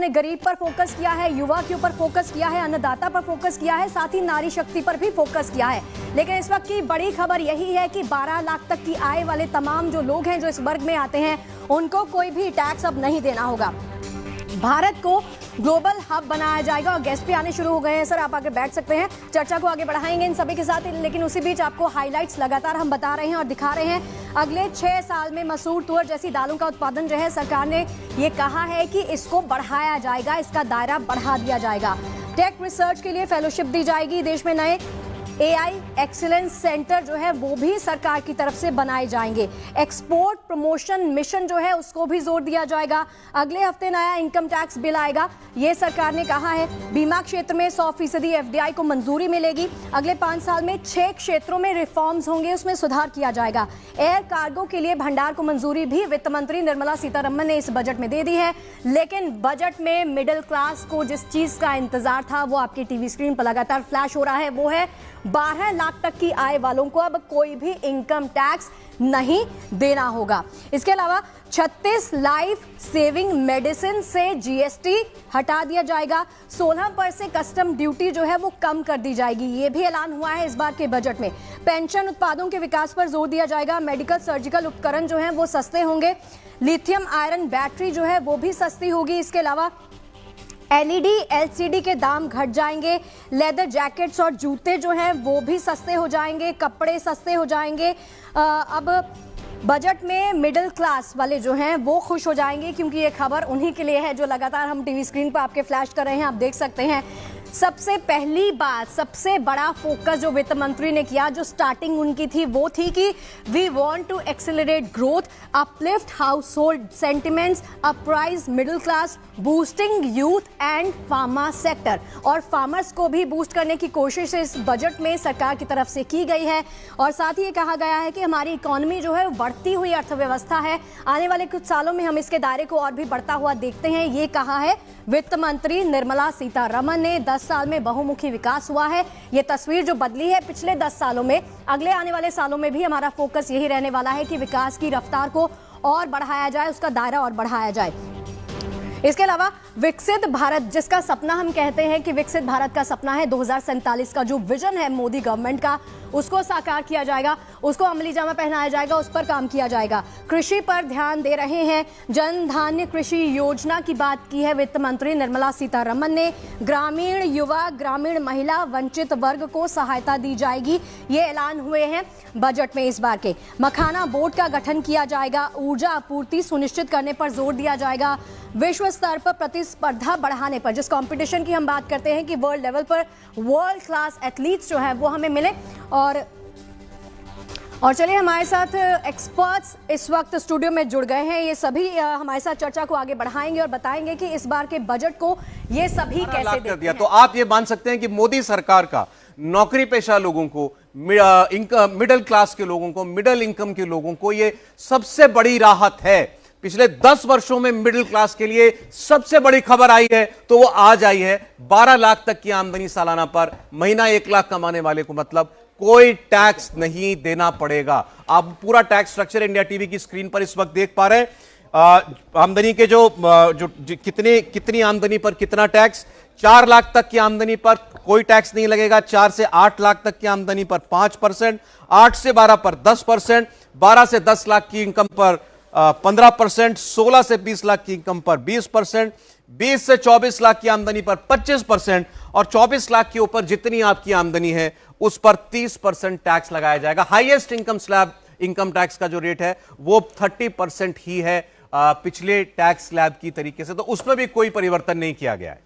उन्होंने गरीब पर फोकस किया है, युवा के ऊपर फोकस किया है, अन्नदाता पर फोकस किया है, साथ ही नारी शक्ति पर भी फोकस किया है। लेकिन इस वक्त की बड़ी खबर यही है कि 12 लाख तक की आय वाले तमाम जो लोग हैं, जो इस वर्ग में आते हैं, उनको कोई भी टैक्स अब नहीं देना होगा। भारत को ग्लोबल हब बनाया जाएगा और गेस्ट भी आने शुरू हो गए हैं। सर, आप आगे बैठ सकते हैं, चर्चा को आगे बढ़ाएंगे इन सभी के साथ। लेकिन उसी बीच आपको हाइलाइट्स लगातार हम बता रहे हैं और दिखा रहे हैं। अगले 6 साल में मसूर, तुअर जैसी दालों का उत्पादन जो है, सरकार ने ये कहा है कि इसको बढ़ाया जाएगा, इसका दायरा बढ़ा दिया जाएगा। टेक रिसर्च के लिए फेलोशिप दी जाएगी। देश में नए AI एक्सीलेंस सेंटर जो है वो भी सरकार की तरफ से बनाए जाएंगे। एक्सपोर्ट प्रमोशन मिशन जो है उसको भी जोर दिया जाएगा। अगले हफ्ते नया इनकम टैक्स बिल आएगा, ये सरकार ने कहा है। बीमा क्षेत्र में 100% FDI को मंजूरी मिलेगी। अगले 5 साल में 6 क्षेत्रों में रिफॉर्म्स होंगे, उसमें सुधार किया जाएगा। एयर कार्गो के लिए भंडार को मंजूरी भी वित्त मंत्री निर्मला सीतारमण ने इस बजट में दे दी है। लेकिन बजट में मिडिल क्लास को जिस चीज का इंतजार था वो आपकी टीवी स्क्रीन पर लगातार फ्लैश हो रहा है, वो है 12 लाख तक की आय वालों को अब कोई भी इनकम टैक्स नहीं देना होगा। इसके अलावा 36 लाइफ सेविंग मेडिसिन से GST हटा दिया जाएगा। 16% कस्टम ड्यूटी जो है वो कम कर दी जाएगी, ये भी ऐलान हुआ है इस बार के बजट में। पेंशन उत्पादों के विकास पर जोर दिया जाएगा। मेडिकल सर्जिकल उपकरण जो है वो सस्ते होंगे। लिथियम आयरन बैटरी जो है वो भी सस्ती होगी। इसके अलावा LED LCD के दाम घट जाएंगे। लेदर जैकेट्स और जूते जो हैं वो भी सस्ते हो जाएंगे, कपड़े सस्ते हो जाएंगे। अब बजट में मिडिल क्लास वाले जो हैं वो खुश हो जाएंगे, क्योंकि ये खबर उन्हीं के लिए है जो लगातार हम टीवी स्क्रीन पर आपके फ्लैश कर रहे हैं। आप देख सकते हैं, सबसे पहली बात, सबसे बड़ा फोकस जो वित्त मंत्री ने किया, जो स्टार्टिंग उनकी थी, वो थी कि we want to accelerate growth, uplift household sentiments, uprise middle class, boosting youth and pharma sector. और फार्मर्स को भी बूस्ट करने की कोशिश इस बजट में सरकार की तरफ से की गई है। और साथ ही ये कहा गया है कि हमारी इकोनॉमी जो है बढ़ती हुई अर्थव्यवस्था है, आने वाले कुछ सालों में हम इसके दायरे को और भी बढ़ता हुआ देखते हैं, ये कहा है वित्त मंत्री निर्मला सीतारमण ने। 10 साल में बहुमुखी विकास हुआ है, ये तस्वीर जो बदली है पिछले 10 सालों में, अगले आने वाले सालों में भी हमारा फोकस यही रहने वाला है कि विकास की रफ्तार को और बढ़ाया जाए, उसका दायरा और बढ़ाया जाए। इसके अलावा विकसित भारत, जिसका सपना हम कहते हैं कि विकसित भारत का सपना है, 2047 का जो विजन है मोदी गवर्नमेंट का, उसको साकार किया जाएगा, उसको अमली जामा पहनाया जाएगा, उस पर काम किया जाएगा। कृषि पर ध्यान दे रहे हैं। जन धान्य कृषि योजना की बात की है वित्त मंत्री निर्मला सीतारमण ने। ग्रामीण युवा, ग्रामीण महिला, वंचित वर्ग को सहायता दी जाएगी, ये ऐलान हुए हैं बजट में इस बार के। मखाना बोर्ड का गठन किया जाएगा। ऊर्जा आपूर्ति सुनिश्चित करने पर जोर दिया जाएगा। विश्व स्तर पर प्रतिस्पर्धा बढ़ाने पर, जिस कंपटीशन की हम बात करते हैं कि वर्ल्ड लेवल पर वर्ल्ड क्लास एथलीट्स जो है वो हमें मिले। और चलिए, हमारे साथ एक्सपर्ट्स इस वक्त स्टूडियो में जुड़ गए हैं। ये सभी हमारे साथ चर्चा को आगे बढ़ाएंगे और बताएंगे कि इस बार के बजट को ये सभी कैसे देखते हैं। तो आप ये मान सकते हैं कि मोदी सरकार का नौकरी पेशा लोगों को, मिडिल क्लास के लोगों को, मिडिल इनकम के लोगों को ये सबसे बड़ी राहत है। पिछले 10 वर्षों में मिडिल क्लास के लिए सबसे बड़ी खबर आई है तो वो आज आई है। 12 लाख तक की आमदनी सालाना पर, महीना 1 लाख कमाने वाले को मतलब कोई टैक्स नहीं देना पड़ेगा। आप पूरा टैक्स स्ट्रक्चर इंडिया टीवी की स्क्रीन पर इस वक्त देख पा रहे हैं। आमदनी के जो कितनी आमदनी पर कितना टैक्स। 4 लाख तक की आमदनी पर कोई टैक्स नहीं लगेगा। 4 से 8 लाख तक की आमदनी पर 5%, 8 से 12 पर 10%, 12 से 10 लाख की इनकम पर 15%, 16 से 20 लाख की इनकम पर 20%, 20 से 24 लाख की आमदनी पर 25% और 24 लाख के ऊपर जितनी आपकी आमदनी है उस पर 30% टैक्स लगाया जाएगा। Highest income slab income tax का जो रेट है वो 30% ही है पिछले टैक्स स्लैब की तरीके से, तो उसमें भी कोई परिवर्तन नहीं किया गया है।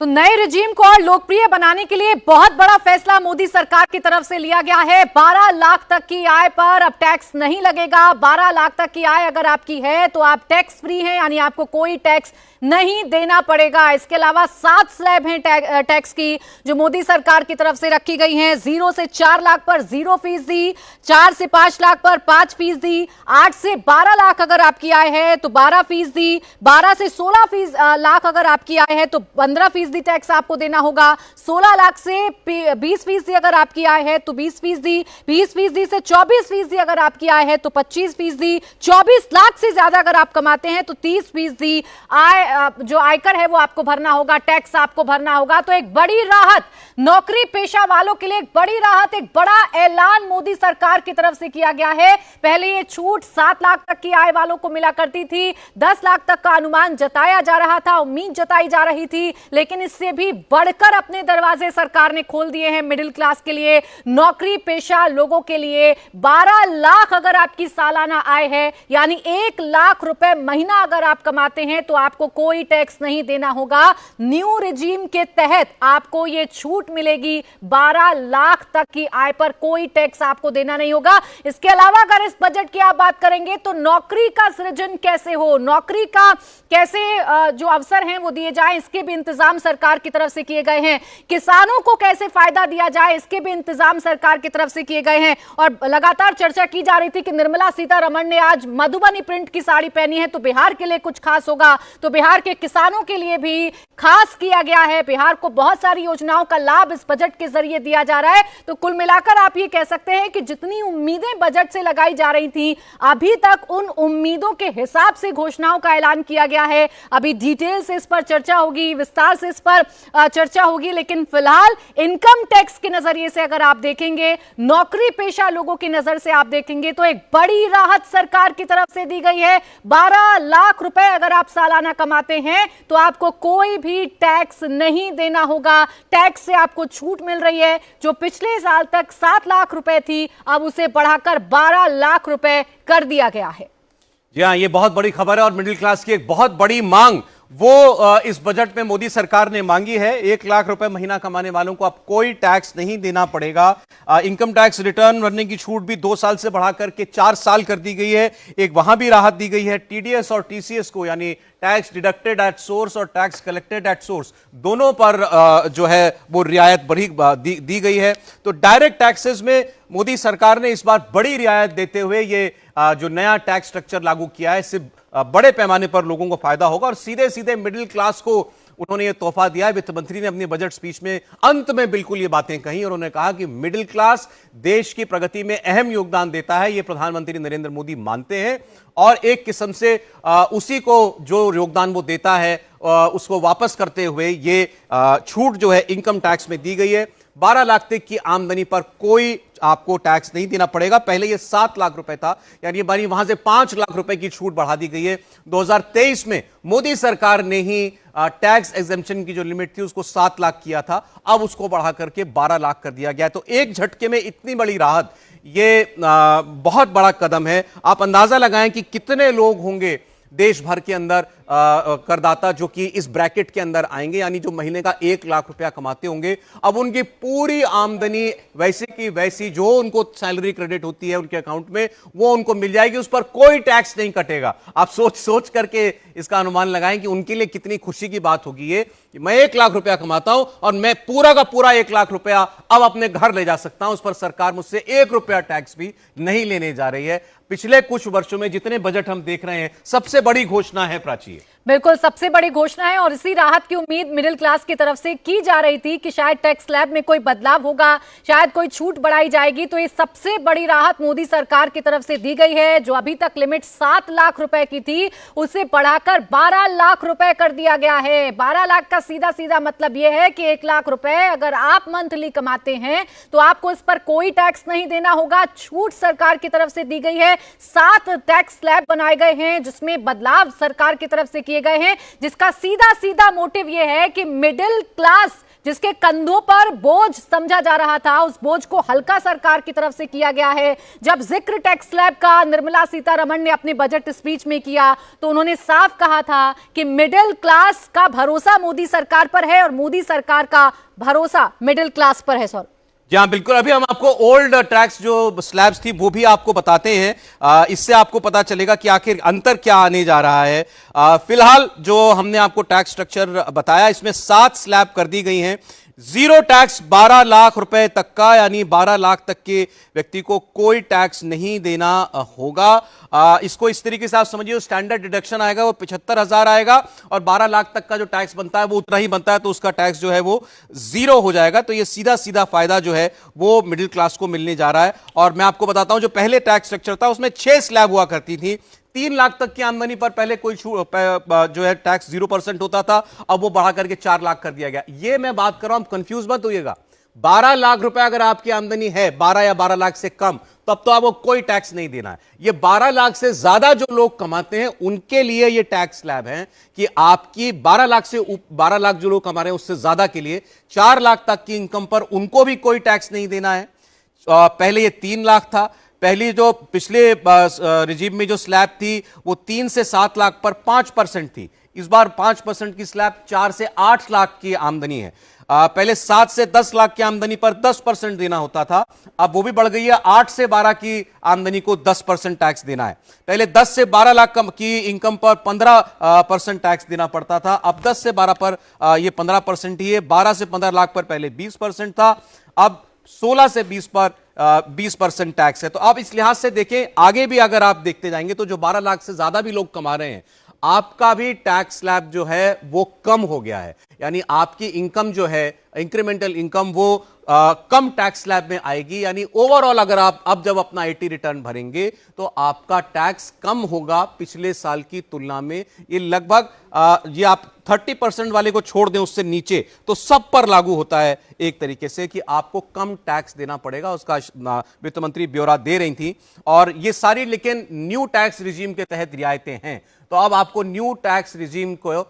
तो नए रिजीम को और लोकप्रिय बनाने के लिए बहुत बड़ा फैसला मोदी सरकार की तरफ से लिया गया है। 12 लाख तक की आय पर अब टैक्स नहीं लगेगा। 12 लाख तक की आय अगर आपकी है तो आप टैक्स फ्री हैं, यानी आपको कोई टैक्स नहीं देना पड़ेगा। इसके अलावा 7 स्लैब हैं टैक्स की जो मोदी सरकार की तरफ से रखी गई हैं। 0 से 4 लाख पर 0%, 4 से 5 लाख पर 5%, 8 से 12 लाख अगर आपकी आय है तो 12%, 12 से 16 लाख अगर आपकी आय है तो 15%, 20% टैक्स आपको देना होगा। 16 लाख से 20% अगर आपकी आय है तो 20%, 20% से 24% अगर आपकी आय है तो 25%, 24 लाख से ज्यादा अगर आप कमाते हैं तो 30% आय जो आयकर है वो आपको भरना होगा, टैक्स आपको भरना होगा। तो एक बड़ी राहत नौकरी पेशा वालों के लिए, एक बड़ी राहत, एक बड़ा ऐलान मोदी सरकार की तरफ से किया गया है। पहले ये छूट 7 लाख तक की आय वालों को मिला करती थी, 10 लाख तक का अनुमान जताया जा रहा था, उम्मीद जताई जा रही थी, लेकिन इससे भी बढ़कर अपने दरवाजे सरकार ने खोल दिए हैं मिडिल क्लास के लिए, नौकरी पेशा लोगों के लिए। 12 लाख अगर आपकी सालाना आय है, यानी 1 लाख रुपए महीना अगर आप कमाते हैं तो आपको कोई टैक्स नहीं देना होगा। न्यू रिजीम के तहत आपको यह छूट मिलेगी, 12 लाख तक की आय पर कोई टैक्स आपको देना नहीं होगा। इसके अलावा अगर इस बजट की आप बात करेंगे तो नौकरी का सृजन कैसे हो, नौकरी का कैसे जो अवसर हैं वो दिए जाए, इसके भी इंतजाम सरकार की तरफ से किए गए हैं। किसानों को कैसे फायदा दिया जाए, इसके भी इंतजाम सरकार की तरफ से किए गए हैं। और लगातार चर्चा की जा रही थी कि निर्मला सीतारमण ने आज मधुबनी प्रिंट की साड़ी पहनी है तो बिहार के लिए कुछ खास होगा, तो बिहार के किसानों के लिए भी खास किया गया है। बिहार को बहुत सारी योजनाओं का लाभ इस बजट के जरिए दिया जा रहा है। तो कुल मिलाकर आप ये कह सकते हैं कि जितनी उम्मीदें बजट से लगाई जा रही थी, अभी तक उन उम्मीदों के हिसाब से घोषणाओं का ऐलान किया गया है। अभी डिटेल से इस पर चर्चा होगी, विस्तार से इस पर चर्चा होगी, लेकिन फिलहाल इनकम टैक्स के नजरिए से अगर आप देखेंगे, नौकरी पेशा लोगों की नजर से आप देखेंगे तो एक बड़ी राहत सरकार की तरफ से दी गई है। 12 लाख रुपए अगर आप सालाना कमाते हैं तो आपको कोई भी टैक्स नहीं देना होगा। टैक्स से आपको छूट मिल रही है, जो पिछले साल तक 7 लाख रुपए थी, अब उसे बढ़ाकर 12 लाख रुपए कर दिया गया है। जी हाँ, ये बहुत बड़ी खबर है और मिडिल क्लास की एक बहुत बड़ी मांग वो इस बजट में मोदी सरकार ने मांगी है। 1 लाख रुपए महीना कमाने वालों को अब कोई टैक्स नहीं देना पड़ेगा। इनकम टैक्स रिटर्न भरने की छूट भी 2 साल से बढ़ाकर के 4 साल कर दी गई है। एक वहां भी राहत दी गई है। टीडीएस और टीसीएस को, यानी टैक्स डिडक्टेड एट सोर्स और टैक्स कलेक्टेड एट सोर्स, दोनों पर जो है वो रियायत बड़ी दी गई है। तो डायरेक्ट टैक्सेस में मोदी सरकार ने इस बार बड़ी रियायत देते हुए ये जो नया टैक्स स्ट्रक्चर लागू किया है, इससे बड़े पैमाने पर लोगों को फायदा होगा और सीधे सीधे मिडिल क्लास को उन्होंने ये तोहफा दिया है। वित्त मंत्री ने अपनी बजट स्पीच में अंत में बिल्कुल ये बातें कही और उन्होंने कहा कि मिडिल क्लास देश की प्रगति में अहम योगदान देता है, ये प्रधानमंत्री नरेंद्र मोदी मानते हैं और एक किस्म से उसी को जो योगदान वो देता है उसको वापस करते हुए ये छूट जो है इनकम टैक्स में दी गई है। 12 लाख तक की आमदनी पर कोई आपको टैक्स नहीं देना पड़ेगा। पहले ये 7 लाख रुपए था, यानी वहां से 5 लाख रुपए की छूट बढ़ा दी गई है। 2023 में मोदी सरकार ने ही टैक्स एग्जेम्पशन की जो लिमिट थी उसको 7 लाख किया था, अब उसको बढ़ा करके 12 लाख कर दिया गया। तो एक झटके में इतनी बड़ी राहत, ये बहुत बड़ा कदम है। आप अंदाजा लगाएं कि कितने लोग होंगे देश भर के अंदर करदाता जो कि इस ब्रैकेट के अंदर आएंगे, यानी जो महीने का 1 लाख रुपया कमाते होंगे। अब उनकी पूरी आमदनी वैसे की वैसी जो उनको सैलरी क्रेडिट होती है उनके अकाउंट में, वो उनको मिल जाएगी, उस पर कोई टैक्स नहीं कटेगा। आप सोच करके इसका अनुमान लगाएं कि उनके लिए कितनी खुशी की बात होगी ये। मैं 1 लाख रुपया कमाता हूं और मैं पूरा का पूरा 1 लाख रुपया अब अपने घर ले जा सकता हूं, उस पर सरकार मुझसे 1 रुपया टैक्स भी नहीं लेने जा रही है। पिछले कुछ वर्षों में जितने बजट हम देख रहे हैं, सबसे बड़ी घोषणा है प्राची। बिल्कुल सबसे बड़ी घोषणा है और इसी राहत की उम्मीद मिडिल क्लास की तरफ से की जा रही थी कि शायद टैक्स स्लैब में कोई बदलाव होगा, शायद कोई छूट बढ़ाई जाएगी। तो ये सबसे बड़ी राहत मोदी सरकार की तरफ से दी गई है। जो अभी तक लिमिट 7 लाख रुपए की थी उसे बढ़ाकर 12 लाख रुपए कर दिया गया है। 12 लाख का सीधा सीधा मतलब यह है कि 1 लाख रुपए अगर आप मंथली कमाते हैं तो आपको इस पर कोई टैक्स नहीं देना होगा। छूट सरकार की तरफ से दी गई है। 7 टैक्स स्लैब बनाए गए हैं जिसमें बदलाव सरकार की तरफ से किए गए हैं, जिसका सीधा सीधा मोटिव यह है कि मिडिल क्लास जिसके कंधों पर बोझ समझा जा रहा था, उस बोझ को हल्का सरकार की तरफ से किया गया है। जब जिक्र टैक्स स्लैब का निर्मला सीतारमण ने अपने बजट स्पीच में किया तो उन्होंने साफ कहा था कि मिडिल क्लास का भरोसा मोदी सरकार पर है और मोदी सरकार का भरोसा मिडिल क्लास पर है। सर जी हाँ, बिल्कुल। अभी हम आपको ओल्ड टैक्स जो स्लैब्स थी वो भी आपको बताते हैं, इससे आपको पता चलेगा कि आखिर अंतर क्या आने जा रहा है। फिलहाल जो हमने आपको टैक्स स्ट्रक्चर बताया, इसमें 7 स्लैब कर दी गई हैं। जीरो टैक्स 12 लाख रुपए तक का, यानी 12 लाख तक के व्यक्ति को कोई टैक्स नहीं देना होगा। इसको इस तरीके से आप समझिए, स्टैंडर्ड डिडक्शन आएगा वो 75,000 आएगा और 12 लाख तक का जो टैक्स बनता है वो उतना ही बनता है, तो उसका टैक्स जो है वो जीरो हो जाएगा। तो ये सीधा सीधा फायदा जो है वो मिडिल क्लास को मिलने जा रहा है। और मैं आपको बताता हूं, जो पहले टैक्स स्ट्रक्चर था उसमें 6 स्लैब हुआ करती थी। 3 लाख तक की आमदनी पर पहले कोई जो है टैक्स 0% होता था, अब वो बढ़ा करके 4 लाख कर दिया गया। ये मैं बात कर रहा हूं, कंफ्यूज मत होइएगा। 12 लाख रुपए अगर आपकी आमदनी है, 12 या 12 लाख से कम, तब तो आपको कोई टैक्स नहीं देना है। ये 12 लाख से ज्यादा जो लोग कमाते हैं उनके लिए ये टैक्स स्लैब है कि आपकी 12 लाख जो लोग कमा रहे हैं उससे ज्यादा के लिए 4 लाख तक की इनकम पर उनको भी कोई टैक्स नहीं देना है। पहले ये 3 लाख था। पहली जो पिछले रिजीम में जो स्लैब थी वो 3 से 7 लाख पर 5% थी। इस बार 5% की स्लैब 4 से 8 लाख की आमदनी है। पहले 7 से 10 लाख की आमदनी पर 10% देना होता था, अब वो भी बढ़ गई है। 8 से 12 की आमदनी को 10% टैक्स देना है। पहले 10 से 12 लाख की इनकम पर 15% टैक्स देना पड़ता था, अब 10 से 12 पर ये 15% ही है। 12 से 15 लाख पर पहले 20% था, अब 16 से 20 पर 20% टैक्स है। तो आप इस लिहाज से देखें, आगे भी अगर आप देखते जाएंगे तो जो 12 लाख से ज्यादा भी लोग कमा रहे हैं, आपका भी टैक्स स्लैब जो है वो कम हो गया है। यानी आपकी इनकम जो है, इंक्रीमेंटल इनकम, वो कम टैक्स स्लैब में आएगी। यानी ओवरऑल अगर आप अब जब अपना 80 रिटर्न भरेंगे तो आपका टैक्स कम होगा पिछले साल की तुलना में। ये लगभग ये आप 30% वाले को छोड़ दें, उससे नीचे तो सब पर लागू होता है एक तरीके से कि आपको कम टैक्स देना पड़ेगा। उसका वित्त मंत्री ब्यौरा दे रही थी। और ये सारी लेकिन न्यू टैक्स रिजीम के तहत रियायतें हैं, तो अब आपको न्यू टैक्स रिजीम को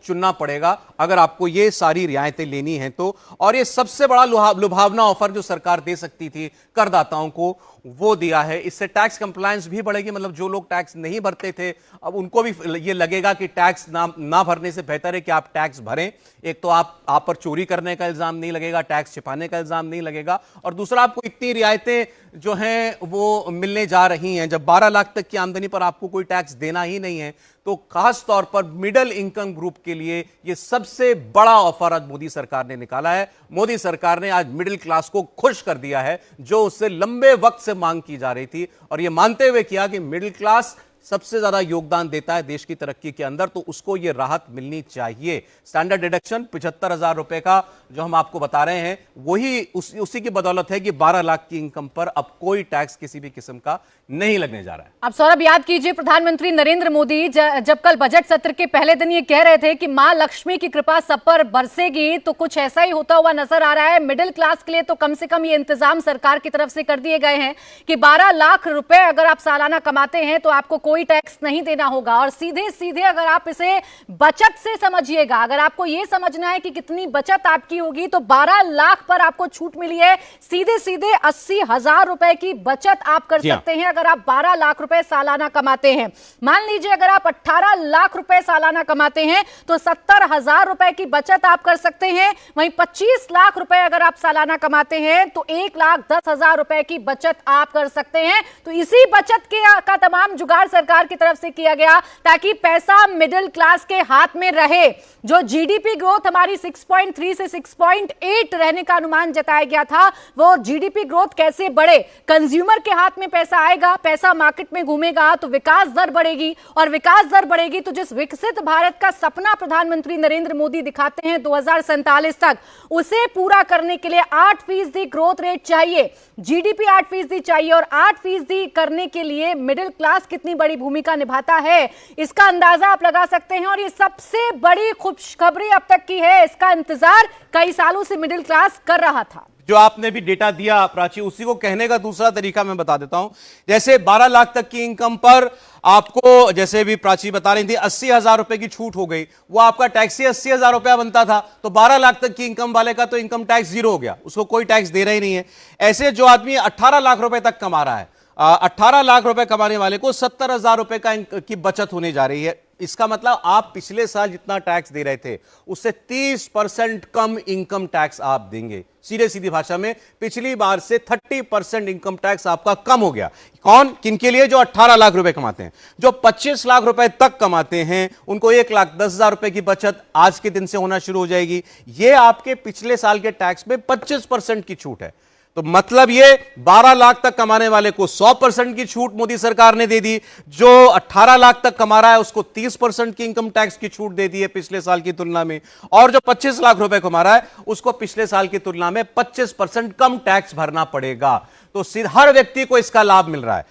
चुनना पड़ेगा अगर आपको ये सारी रियायतें लेनी हैं तो। और ये सबसे बड़ा लुभावना ऑफर जो सरकार दे सकती थी करदाताओं को, वो दिया है। इससे टैक्स कंप्लायंस भी बढ़ेगी। मतलब जो लोग टैक्स नहीं भरते थे, अब उनको भी ये लगेगा कि टैक्स ना भरने से बेहतर है कि आप टैक्स भरें। एक तो आप पर चोरी करने का इल्जाम नहीं लगेगा, टैक्स छिपाने का इल्जाम नहीं लगेगा, और दूसरा आपको इतनी रियायतें जो हैं वो मिलने जा रही हैं। जब 12 लाख तक की आमदनी पर आपको कोई टैक्स देना ही नहीं है, तो खास तौर पर मिडिल इनकम ग्रुप के लिए यह सबसे बड़ा ऑफर आज मोदी सरकार ने निकाला है। मोदी सरकार ने आज मिडिल क्लास को खुश कर दिया है, जो उससे लंबे वक्त से मांग की जा रही थी, और यह मानते हुए किया कि मिडिल क्लास सबसे ज्यादा योगदान देता है देश की तरक्की के अंदर, तो उसको यह राहत मिलनी चाहिए। स्टैंडर्ड डिडक्शन 75,000 रुपए का जो हम आपको बता रहे हैं, वही उसी की बदौलत है कि 12 लाख की इनकम पर अब कोई टैक्स किसी भी किस्म का नहीं लगने जा रहा है। अब सौरभ, याद कीजिए, प्रधानमंत्री नरेंद्र मोदी जब कल बजट सत्र के पहले दिन ये कह रहे थे कि मां लक्ष्मी की कृपा सब पर बरसेगी, तो कुछ ऐसा ही होता हुआ नजर आ रहा है। मिडिल क्लास के लिए तो कम से कम ये इंतजाम सरकार की तरफ से कर दिए गए हैं कि 12 लाख रुपए अगर आप सालाना कमाते हैं तो आपको कोई टैक्स नहीं देना होगा। और सीधे सीधे अगर आप इसे बचत से समझिएगा, अगर आपको यह समझना है कि कितनी बचत आपकी होगी, तो 12 लाख पर आपको छूट मिली है। सीधे सीधे 80,000 रुपए की बचत आप कर सकते हैं अगर आप 12 लाख रुपए सालाना कमाते हैं। मान लीजिए अगर आप 18 लाख रुपए सालाना कमाते हैं तो 70,000 रुपए की बचत आप कर सकते हैं। वहीं 25 लाख रुपए अगर आप सालाना कमाते हैं तो 1,10,000 रुपए की बचत आप कर सकते हैं। तो इसी बचत का तमाम जुगाड़ सरकार की तरफ से किया गया ताकि पैसा मिडिल क्लास के हाथ में रहे। जो जीडीपी ग्रोथ हमारी 6.3 से 6.8 रहने का अनुमान जताया गया था, वो जीडीपी ग्रोथ कैसे बढ़े? कंज्यूमर के हाथ में पैसा आएगा, पैसा मार्केट में घूमेगा तो विकास दर बढ़ेगी, और विकास दर बढ़ेगी तो जिस विकसित भारत का सपना प्रधानमंत्री नरेंद्र मोदी दिखाते हैं 2047 तक, उसे पूरा करने के लिए 8% ग्रोथ रेट चाहिए, जीडीपी 8% चाहिए। और 8% करने के लिए मिडिल क्लास कितनी बड़ी भूमिका निभाता है, इसका अंदाजा आप लगा सकते हैं। और ये सबसे बड़ी खुशखबरी अब तक की है, इसका इंतजार कई सालों से मिडिल क्लास कर रहा था। जो आपने भी डेटा दिया प्राची, उसी को कहने का दूसरा तरीका मैं बता देता हूं। जैसे 12 लाख तक की इनकम पर आपको, जैसे भी प्राची बता रही थी, 80,000 रुपए की छूट हो गई, वो आपका टैक्स ही 80,000 रुपया बनता था, तो 12 लाख तक की इनकम वाले का तो इनकम टैक्स जीरो हो गया, उसको कोई टैक्स दे रहा ही नहीं है। ऐसे जो आदमी 18 लाख रुपए तक कमा रहा है, 18 लाख रुपए कमाने वाले को 70,000 रुपए की बचत होने जा रही है। इसका मतलब आप पिछले साल जितना टैक्स दे रहे थे उससे 30% कम इनकम टैक्स आप देंगे। सीधे सीधी भाषा में पिछली बार से 30% इनकम टैक्स आपका कम हो गया। कौन किनके लिए? जो 18 लाख रुपए कमाते हैं। जो 25 लाख रुपए तक कमाते हैं उनको 1,10,000 रुपए की बचत आज के दिन से होना शुरू हो जाएगी। यह आपके पिछले साल के टैक्स में 25% की छूट है। तो मतलब ये 12 लाख तक कमाने वाले को 100% की छूट मोदी सरकार ने दे दी। जो 18 लाख तक कमा रहा है उसको 30% की इनकम टैक्स की छूट दे दी है पिछले साल की तुलना में। और जो 25 लाख रुपए कमा रहा है उसको पिछले साल की तुलना में 25% कम टैक्स भरना पड़ेगा। तो हर व्यक्ति को इसका लाभ मिल रहा है,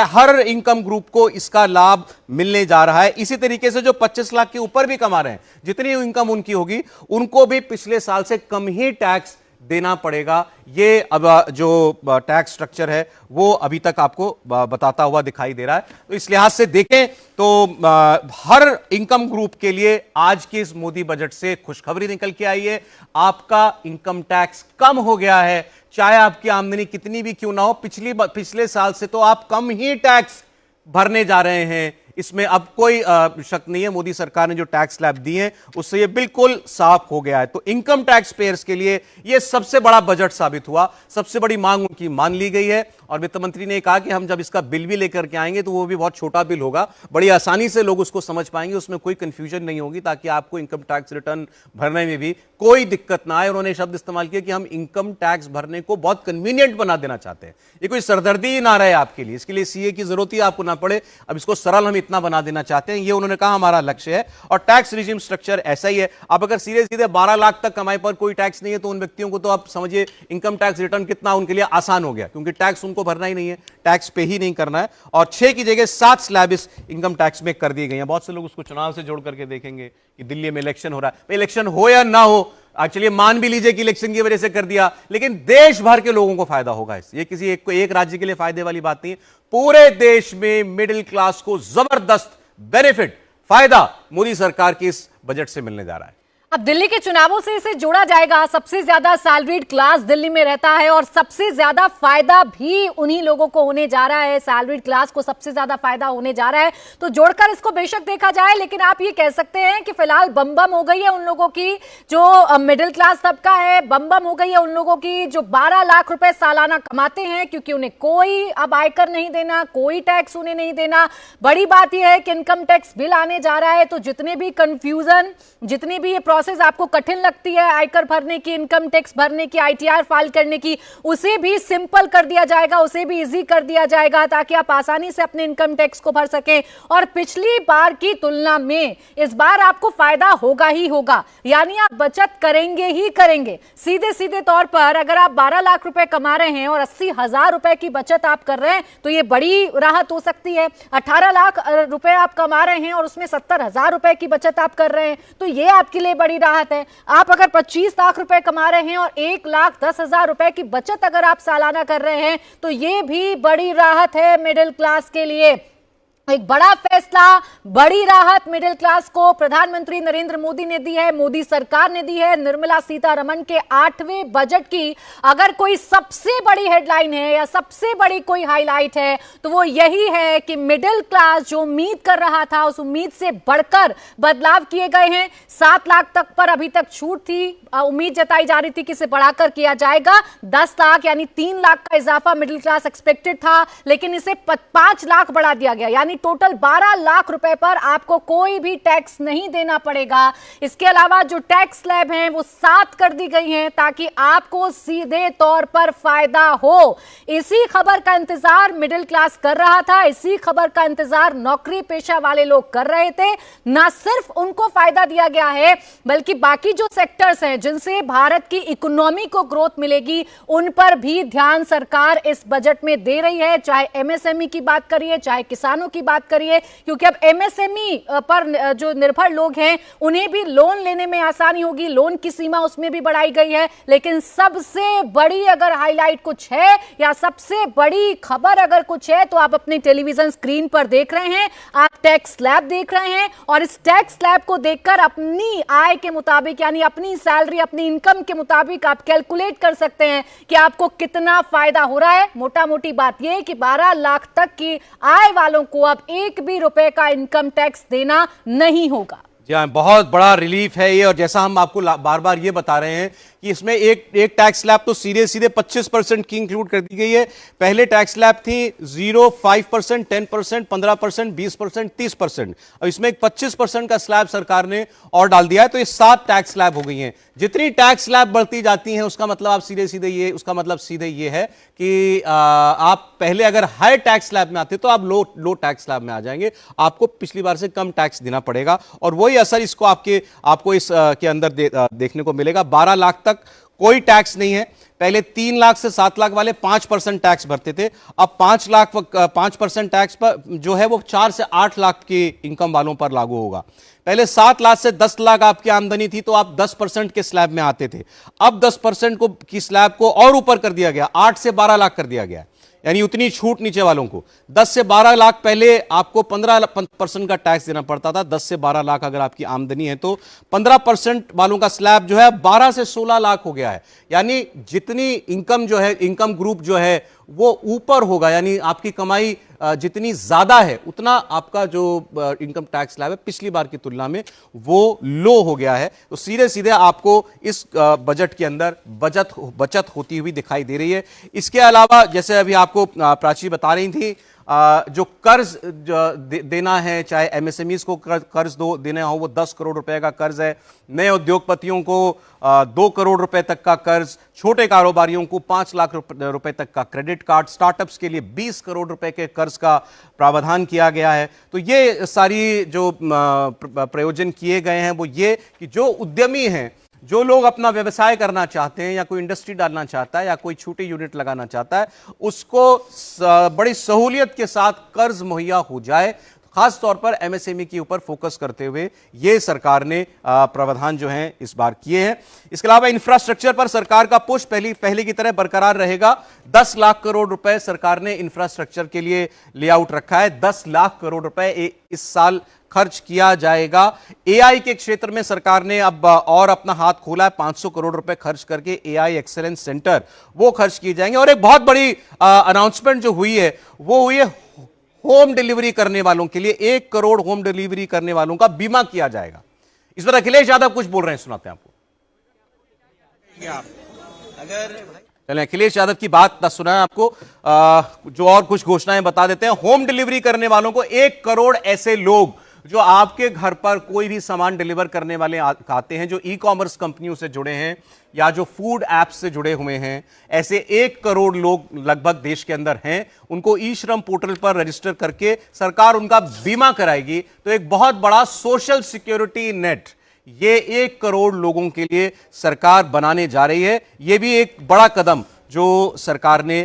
हर इनकम ग्रुप को इसका लाभ मिलने जा रहा है। इसी तरीके से जो 25 लाख के ऊपर भी कमा रहे हैं, जितनी इनकम उनकी होगी उनको भी पिछले साल से कम ही टैक्स देना पड़ेगा। ये अब जो टैक्स स्ट्रक्चर है वो अभी तक आपको बताता हुआ दिखाई दे रहा है। तो इस लिहाज से देखें तो हर इनकम ग्रुप के लिए आज के इस मोदी बजट से खुशखबरी निकल के आई है। आपका इनकम टैक्स कम हो गया है, चाहे आपकी आमदनी कितनी भी क्यों ना हो। पिछले साल से तो आप कम ही टैक्स भरने जा रहे हैं, इसमें अब कोई शक नहीं है। मोदी सरकार ने जो टैक्स स्लैब दी है उससे ये बिल्कुल साफ हो गया है। तो इनकम टैक्स पेयर्स के लिए ये सबसे बड़ा बजट साबित हुआ, सबसे बड़ी मांग उनकी मान ली गई है। और वित्त मंत्री ने कहा कि हम जब इसका बिल भी लेकर के आएंगे तो वो भी बहुत छोटा बिल होगा, बड़ी आसानी से लोग उसको समझ पाएंगे, उसमें कोई कंफ्यूजन नहीं होगी, ताकि आपको इनकम टैक्स रिटर्न भरने में भी कोई दिक्कत ना आए। उन्होंने शब्द इस्तेमाल किया कि हम इनकम टैक्स भरने को बहुत कन्वीनियंट बना देना चाहते हैं। ये कोई सरदर्दी ना रहे आपके लिए, इसके लिए सीए की जरूरत ही आपको ना पड़े, अब इसको सरल हम इतना बना देना चाहते हैं। ये उन्होंने कहा हमारा लक्ष्य है। और टैक्स रिजिम स्ट्रक्चर ऐसा ही है। अब अगर सीधे 12 लाख तक कमाई पर कोई टैक्स नहीं है तो उन व्यक्तियों को तो आप समझिए इनकम टैक्स रिटर्न कितना उनके लिए आसान हो गया, क्योंकि टैक्स उनको भरना ही नहीं है, टैक्स पे ही नहीं करना है। और 6 की जगह 7 स्लैब इस इनकम टैक्स में कर दिए गए हैं। बहुत से लोग उसको चुनाव से जोड़ करके देखेंगे कि दिल्ली में इलेक्शन हो रहा है। इलेक्शन हो या ना हो, चलिए मान भी लीजिए कि इलेक्शन की वजह से कर दिया, लेकिन देश भर के लोगों को फायदा होगा इससे। ये किसी एक राज्य के लिए फायदे वाली बात नहीं है। पूरे देश में मिडिल क्लास को जबरदस्त बेनिफिट, फायदा मोदी सरकार की इस बजट से मिलने जा रहा है। अब दिल्ली के चुनावों से इसे जोड़ा जाएगा। सबसे ज्यादा सैलरीड क्लास दिल्ली में रहता है और सबसे ज्यादा फायदा भी उन्हीं लोगों को होने जा रहा है। सैलरीड क्लास को सबसे ज्यादा फायदा होने जा रहा है। तो जोड़कर इसको बेशक देखा जाए, लेकिन आप ये कह सकते हैं कि फिलहाल बम बम हो गई है उन लोगों की जो मिडिल क्लास तबका है, बम बम हो गई है उन लोगों की जो 12 लाख रुपए सालाना कमाते हैं, क्योंकि उन्हें कोई अब आयकर नहीं देना, कोई टैक्स उन्हें नहीं देना। बड़ी बात यह है कि इनकम टैक्स बिल आने जा रहा है, तो जितने भी कंफ्यूजन, जितनी भी ये प्रोसेस आपको कठिन लगती है आयकर भरने की, इनकम टैक्स भरने की, आईटीआर फाइल करने की, उसे भी सिंपल कर दिया जाएगा, उसे भी इजी कर दिया जाएगा, ताकि आप आसानी से अपने इनकम टैक्स को भर सकें। और पिछली बार की तुलना में इस बार आपको फायदा होगा ही होगा, यानी आप बचत करेंगे ही करेंगे। सीधे सीधे तौर पर अगर आप 12 लाख रुपए कमा रहे हैं और 80,000 रुपए की बचत आप कर रहे हैं तो यह बड़ी राहत हो सकती है। 18 लाख रुपए आप कमा रहे हैं और उसमें 70,000 रुपए की बचत आप कर रहे हैं तो यह आपके लिए बड़ी राहत है। आप अगर 25 लाख रुपए कमा रहे हैं और 1,10,000 रुपए की बचत अगर आप सालाना कर रहे हैं तो यह भी बड़ी राहत है मिडिल क्लास के लिए। एक बड़ा फैसला, बड़ी राहत मिडिल क्लास को प्रधानमंत्री नरेंद्र मोदी ने दी है, मोदी सरकार ने दी है। निर्मला सीतारमण के 8वें बजट की अगर कोई सबसे बड़ी हेडलाइन है या सबसे बड़ी कोई हाईलाइट है तो वो यही है कि मिडिल क्लास जो उम्मीद कर रहा था उस उम्मीद से बढ़कर बदलाव किए गए हैं। 7 लाख तक पर अभी तक छूट थी, उम्मीद जताई जा रही थी कि इसे बढ़ाकर किया जाएगा 10 लाख, यानी 3 लाख का इजाफा मिडिल क्लास एक्सपेक्टेड था, लेकिन इसे 5 लाख बढ़ा दिया गया, यानी टोटल 12 लाख रुपए पर आपको कोई भी टैक्स नहीं देना पड़ेगा। इसके अलावा जो टैक्स स्लैब हैं वो 7 कर दी गई हैं ताकि आपको सीधे तौर पर फायदा हो। इसी खबर का इंतजार मिडिल क्लास कर रहा था, इसी खबर का इंतजार नौकरी पेशा वाले लोग कर रहे थे। ना सिर्फ उनको फायदा दिया गया है बल्कि बाकी जो सेक्टर्स हैं जिनसे भारत की इकोनॉमी को ग्रोथ मिलेगी उन पर भी ध्यान सरकार इस बजट में दे रही है। चाहे एमएसएमई की बात करिए, चाहे किसानों की बात करिए, क्योंकि अब एमएसएमई पर जो निर्भर लोग हैं उन्हें भी लोन लेने में आसानी होगी, लोन की सीमा उसमें भी बढ़ाई गई है। लेकिन सबसे बड़ी अगर हाईलाइट कुछ है या सबसे बड़ी खबर अगर कुछ है तो आप अपने टेलीविजन स्क्रीन पर देख रहे हैं, आप टैक्स स्लैब देख रहे हैं और इस टैक्स स्लैब को देखकर अपनी आय के मुताबिक यानी अपनी सैलरी, अपनी इनकम के मुताबिक आप कैलकुलेट कर सकते हैं कि आपको कितना फायदा हो रहा है। मोटा मोटी बात यह है कि 12 लाख तक की आय वालों को अब एक भी रुपए का इनकम टैक्स देना नहीं होगा। जी हाँ, बहुत बड़ा रिलीफ है ये। और जैसा हम आपको बार बार ये बता रहे हैं कि इसमें एक टैक्स स्लैब तो सीधे 25% की इंक्लूड कर दी गई है। पहले टैक्स स्लैब थी 0, 5%, 10%, 15%, 20%, 30%। अब इसमें एक 25% का स्लैब सरकार ने और डाल दिया है, तो ये 7 टैक्स स्लैब हो गई हैं। जितनी टैक्स स्लैब बढ़ती जाती हैं उसका मतलब आप सीधे ये है कि आप पहले अगर हाई टैक्स स्लैब में आते तो आप लो टैक्स स्लैब में आ जाएंगे, आपको पिछली बार से कम टैक्स देना पड़ेगा और वही असर इसको आपको इस के अंदर देखने को मिलेगा। 12 लाख तक कोई टैक्स नहीं है। पहले 3 लाख से 7 लाख वाले 5% टैक्स भरते थे, अब 5% टैक्स पर जो है वो 4 से 8 लाख की इनकम वालों पर लागू होगा। पहले 7 लाख से 10 लाख आपकी आमदनी थी तो आप 10% के स्लैब में आते थे, अब 10% की स्लैब को और ऊपर कर दिया गया, 8 से 12 लाख कर दिया गया, यानी उतनी छूट नीचे वालों को। 10 से 12 लाख पहले आपको 15% का टैक्स देना पड़ता था। 10 से 12 लाख अगर आपकी आमदनी है तो 15% वालों का स्लैब जो है 12 से 16 लाख हो गया है। यानी जितनी इनकम ग्रुप जो है वो ऊपर होगा, यानी आपकी कमाई जितनी ज्यादा है उतना आपका जो इनकम टैक्स स्लैब है पिछली बार की तुलना में वो लो हो गया है। तो सीधे सीधे आपको इस बजट के अंदर बचत होती हुई दिखाई दे रही है। इसके अलावा जैसे अभी आपको प्राची बता रही थी, जो कर्ज देना है, चाहे एमएसएमईज को कर्ज देना हो वो 10 करोड़ रुपए का कर्ज है, नए उद्योगपतियों को 2 करोड़ रुपए तक का कर्ज, छोटे कारोबारियों को 5 लाख रुपए तक का क्रेडिट कार्ड, स्टार्टअप्स के लिए 20 करोड़ रुपए के कर्ज का प्रावधान किया गया है। तो ये सारी जो प्रयोजन किए गए हैं वो ये कि जो उद्यमी हैं, जो लोग अपना व्यवसाय करना चाहते हैं या कोई इंडस्ट्री डालना चाहता है या कोई छोटी यूनिट लगाना चाहता है, उसको बड़ी सहूलियत के साथ कर्ज मुहैया हो जाए। खास तौर पर एमएसएमई के ऊपर फोकस करते हुए ये सरकार ने प्रावधान जो हैं इस बार किए हैं। इसके अलावा इंफ्रास्ट्रक्चर पर सरकार का पुश पहले की तरह बरकरार रहेगा। 10 लाख करोड़ रुपए सरकार ने इंफ्रास्ट्रक्चर के लिए लेआउट रखा है। 10 लाख करोड़ रुपए इस साल खर्च किया जाएगा। एआई के क्षेत्र में सरकार ने अब और अपना हाथ खोला है, 500 करोड़ रुपए खर्च करके एआई एक्सेलेंस सेंटर वो खर्च किए जाएंगे। और एक बहुत बड़ी अनाउंसमेंट जो हुई है वो हुई है होम डिलीवरी करने वालों के लिए 1 करोड़ होम डिलीवरी करने वालों का बीमा किया जाएगा। इस पर अखिलेश यादव कुछ बोल रहे हैं, सुनाते हैं आपको। चलिए अखिलेश यादव की बात सुना है आपको, जो और कुछ घोषणाएं बता देते हैं। होम डिलीवरी करने वालों को 1 करोड़ ऐसे लोग जो आपके घर पर कोई भी सामान डिलीवर करने वाले आते हैं, जो ई कॉमर्स कंपनियों से जुड़े हैं या जो फूड ऐप्स से जुड़े हुए हैं, ऐसे 1 करोड़ लोग लगभग देश के अंदर हैं। उनको ई श्रम पोर्टल पर रजिस्टर करके सरकार उनका बीमा कराएगी। तो एक बहुत बड़ा सोशल सिक्योरिटी नेट ये 1 करोड़ लोगों के लिए सरकार बनाने जा रही है। यह भी एक बड़ा कदम जो सरकार ने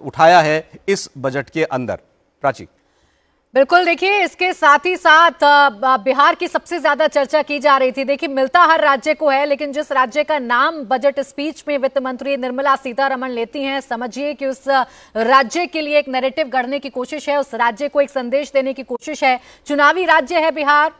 उठाया है इस बजट के अंदर। प्राची, बिल्कुल, देखिए इसके साथ ही साथ बिहार की सबसे ज्यादा चर्चा की जा रही थी। देखिए मिलता हर राज्य को है, लेकिन जिस राज्य का नाम बजट स्पीच में वित्त मंत्री निर्मला सीतारमण लेती हैं, समझिए कि उस राज्य के लिए एक नैरेटिव गढ़ने की कोशिश है, उस राज्य को एक संदेश देने की कोशिश है। चुनावी राज्य है बिहार,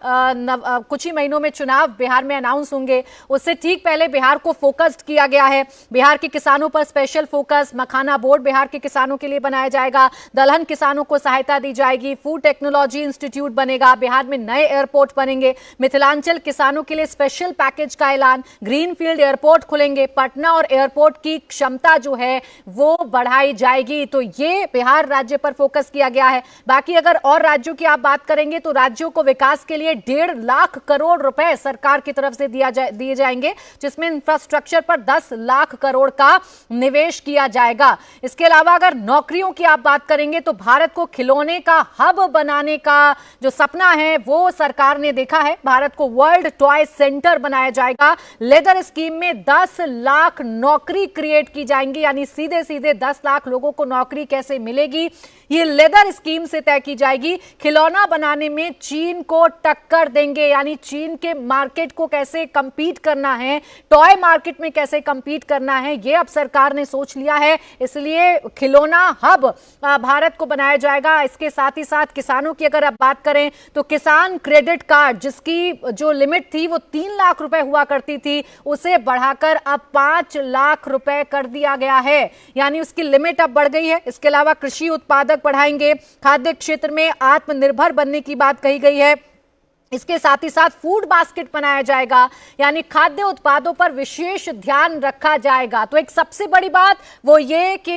कुछ ही महीनों में चुनाव बिहार में अनाउंस होंगे। उससे ठीक पहले बिहार को फोकस्ड किया गया है। बिहार के किसानों पर स्पेशल फोकस, मखाना बोर्ड बिहार के किसानों के लिए बनाया जाएगा, दलहन किसानों को सहायता दी जाएगी, फूड टेक्नोलॉजी इंस्टीट्यूट बनेगा, बिहार में नए एयरपोर्ट बनेंगे, मिथिलांचल किसानों के लिए स्पेशल पैकेज का ऐलान, ग्रीनफील्ड एयरपोर्ट खुलेंगे, पटना और एयरपोर्ट की क्षमता जो है वो बढ़ाई जाएगी। तो ये बिहार राज्य पर फोकस किया गया है। बाकी अगर और राज्यों की आप बात करेंगे तो राज्यों को विकास के लिए 1.5 लाख करोड़ रुपए सरकार की तरफ से दिए जाएंगे, जिसमें इंफ्रास्ट्रक्चर पर 10 लाख करोड़ का निवेश किया जाएगा। इसके अलावा अगर नौकरियों की आप बात करेंगे तो भारत को खिलौने का हब बनाने का जो सपना है वो सरकार ने देखा है। भारत को वर्ल्ड टॉय सेंटर बनाया जाएगा। लेदर स्कीम में 10 लाख नौकरी क्रिएट की जाएंगी, यानी सीधे सीधे 10 लाख लोगों को नौकरी कैसे मिलेगी ये लेदर स्कीम से तय की जाएगी। खिलौना बनाने में चीन को टक्कर देंगे, यानी चीन के मार्केट को कैसे कंपीट करना है, टॉय मार्केट में कैसे कंपीट करना है, ये अब सरकार ने सोच लिया है। इसलिए खिलौना हब भारत को बनाया जाएगा। इसके साथ ही साथ किसानों की अगर आप बात करें तो किसान क्रेडिट कार्ड, जिसकी जो लिमिट थी वो 3 लाख रुपए हुआ करती थी, उसे बढ़ाकर अब 5 लाख रुपए कर दिया गया है, यानी उसकी लिमिट अब बढ़ गई है। इसके अलावा कृषि उत्पादक बढ़ाएंगे, खाद्य क्षेत्र में आत्मनिर्भर बनने की बात कही गई है। इसके साथ ही साथ फूड बास्केट बनाया जाएगा, यानी खाद्य उत्पादों पर विशेष ध्यान रखा जाएगा। तो एक सबसे बड़ी बात वो ये कि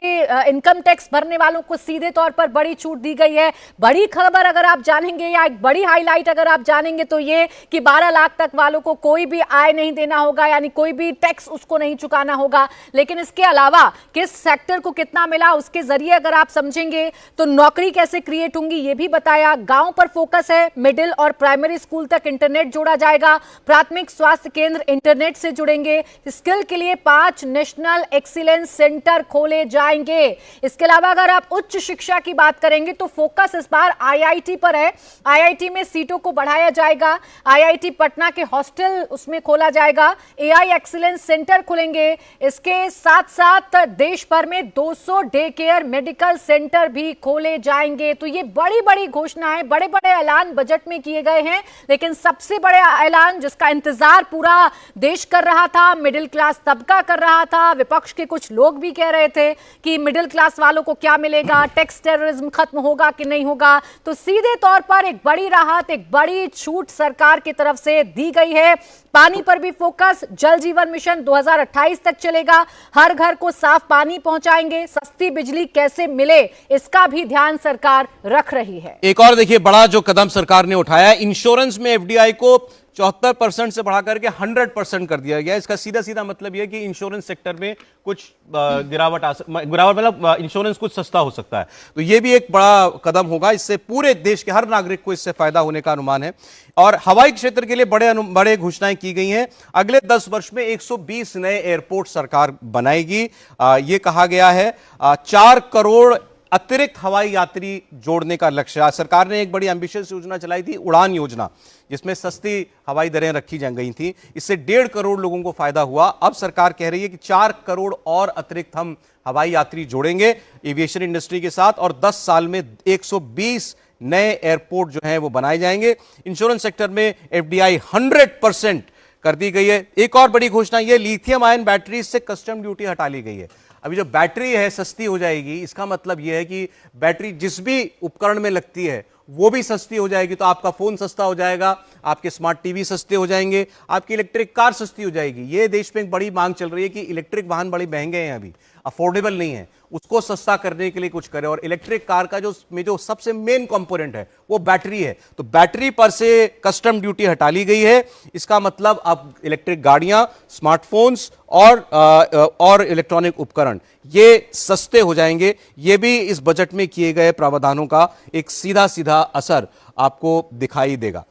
इनकम टैक्स भरने वालों को सीधे तौर पर बड़ी छूट दी गई है। बड़ी खबर अगर आप जानेंगे या एक बड़ी हाईलाइट अगर आप जानेंगे तो ये कि 12 लाख तक वालों को कोई भी आय नहीं देना होगा, यानी कोई भी टैक्स उसको नहीं चुकाना होगा। लेकिन इसके अलावा किस सेक्टर को कितना मिला उसके जरिए अगर आप समझेंगे तो नौकरी कैसे क्रिएट होंगी ये भी बताया। गांव पर फोकस है, मिडिल और प्राइमरी स्कूल तक इंटरनेट जोड़ा जाएगा, प्राथमिक स्वास्थ्य केंद्र इंटरनेट से जुड़ेंगे, स्किल के लिए 5 नेशनल एक्सीलेंस सेंटर खोले जाएंगे। इसके अलावा अगर आप उच्च शिक्षा की बात करेंगे तो फोकस इस बार आईआईटी पर है। आईआईटी में सीटों को बढ़ाया जाएगा, आईआईटी पटना के हॉस्टल उसमें खोला जाएगा, एआई एक्सीलेंस सेंटर खुलेंगे। इसके साथ साथ देश भर में 200 डे केयर मेडिकल सेंटर भी खोले जाएंगे। तो ये बड़ी बड़ी घोषणाएं, बड़े बड़े ऐलान बजट में किए गए हैं। लेकिन सबसे बड़ा ऐलान जिसका इंतजार पूरा देश कर रहा था, मिडिल क्लास तबका कर रहा था, विपक्ष के कुछ लोग भी कह रहे थे कि मिडिल क्लास वालों को क्या मिलेगा, टैक्स टेररिज्म खत्म होगा कि नहीं होगा। तो सीधे तौर पर एक बड़ी राहत, एक बड़ी छूट सरकार की तरफ से दी गई है। पानी पर भी फोकस, जल जीवन मिशन 2028 तक चलेगा, हर घर को साफ पानी पहुंचाएंगे, सस्ती बिजली कैसे मिले इसका भी ध्यान सरकार रख रही है। एक और देखिए बड़ा जो कदम सरकार ने उठाया, इंश्योरेंस में एफडीआई को 74% से बढ़ा करके 100% कर दिया गया। इसका सीधा सीधा मतलब यह है कि इंश्योरेंस सेक्टर में कुछ गिरावट मतलब इंश्योरेंस कुछ सस्ता हो सकता है। तो यह भी एक बड़ा कदम होगा, इससे पूरे देश के हर नागरिक को इससे फायदा होने का अनुमान है। और हवाई क्षेत्र के लिए बड़े घोषणाएं की गई हैं। अगले 10 वर्ष में 120 नए एयरपोर्ट सरकार बनाएगी। यह कहा गया है 4 करोड़ अतिरिक्त हवाई यात्री जोड़ने का लक्ष्य। सरकार ने एक बड़ी एम्बिशियस योजना चलाई थी, उड़ान योजना, जिसमें सस्ती हवाई दरें रखी जा गई थी। इससे 1.5 करोड़ लोगों को फायदा हुआ। अब सरकार कह रही है कि 4 करोड़ और अतिरिक्त हम हवाई यात्री जोड़ेंगे एविएशन इंडस्ट्री के साथ, और 10 साल में 120 नए एयरपोर्ट जो हैं वो बनाए जाएंगे। इंश्योरेंस सेक्टर में एफडीआई 100% कर दी गई है। एक और बड़ी घोषणा यह, लिथियम आयन बैटरी से कस्टम ड्यूटी हटा ली गई है। अभी जो बैटरी है सस्ती हो जाएगी, इसका मतलब यह है कि बैटरी जिस भी उपकरण में लगती है वो भी सस्ती हो जाएगी। तो आपका फोन सस्ता हो जाएगा, आपके स्मार्ट टीवी सस्ते हो जाएंगे, आपकी इलेक्ट्रिक कार सस्ती हो जाएगी। ये देश में एक बड़ी मांग चल रही है कि इलेक्ट्रिक वाहन बड़े महंगे हैं, अभी अफोर्डेबल नहीं है, उसको सस्ता करने के लिए कुछ करें। और इलेक्ट्रिक कार का जो सबसे मेन कंपोनेंट है वो बैटरी है। तो बैटरी पर से कस्टम ड्यूटी हटा ली गई है। इसका मतलब अब इलेक्ट्रिक गाड़ियां, स्मार्टफोन्स और इलेक्ट्रॉनिक उपकरण ये सस्ते हो जाएंगे। ये भी इस बजट में किए गए प्रावधानों का एक सीधा सीधा असर आपको दिखाई देगा।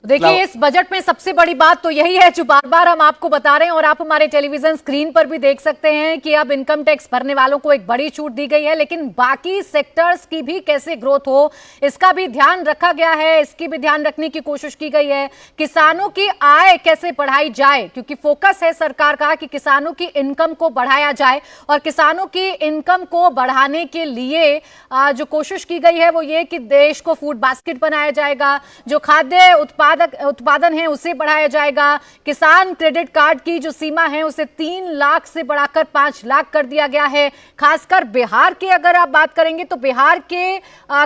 देखिए इस बजट में सबसे बड़ी बात तो यही है जो बार बार हम आपको बता रहे हैं, और आप हमारे टेलीविजन स्क्रीन पर भी देख सकते हैं कि अब इनकम टैक्स भरने वालों को एक बड़ी छूट दी गई है। लेकिन बाकी सेक्टर्स की भी कैसे ग्रोथ हो इसका भी ध्यान रखा गया है, इसकी भी ध्यान रखने की कोशिश की गई है। किसानों की आय कैसे बढ़ाई जाए, क्योंकि फोकस है सरकार का कि किसानों की इनकम को बढ़ाया जाए। और किसानों की इनकम को बढ़ाने के लिए जो कोशिश की गई है वो ये कि देश को फूड बास्केट बनाया जाएगा, जो खाद्य उत्पादन है उसे बढ़ाया जाएगा। किसान क्रेडिट कार्ड की जो सीमा है उसे 3 लाख से बढ़ाकर 5 लाख कर दिया गया है। खासकर बिहार की अगर आप बात करेंगे तो बिहार के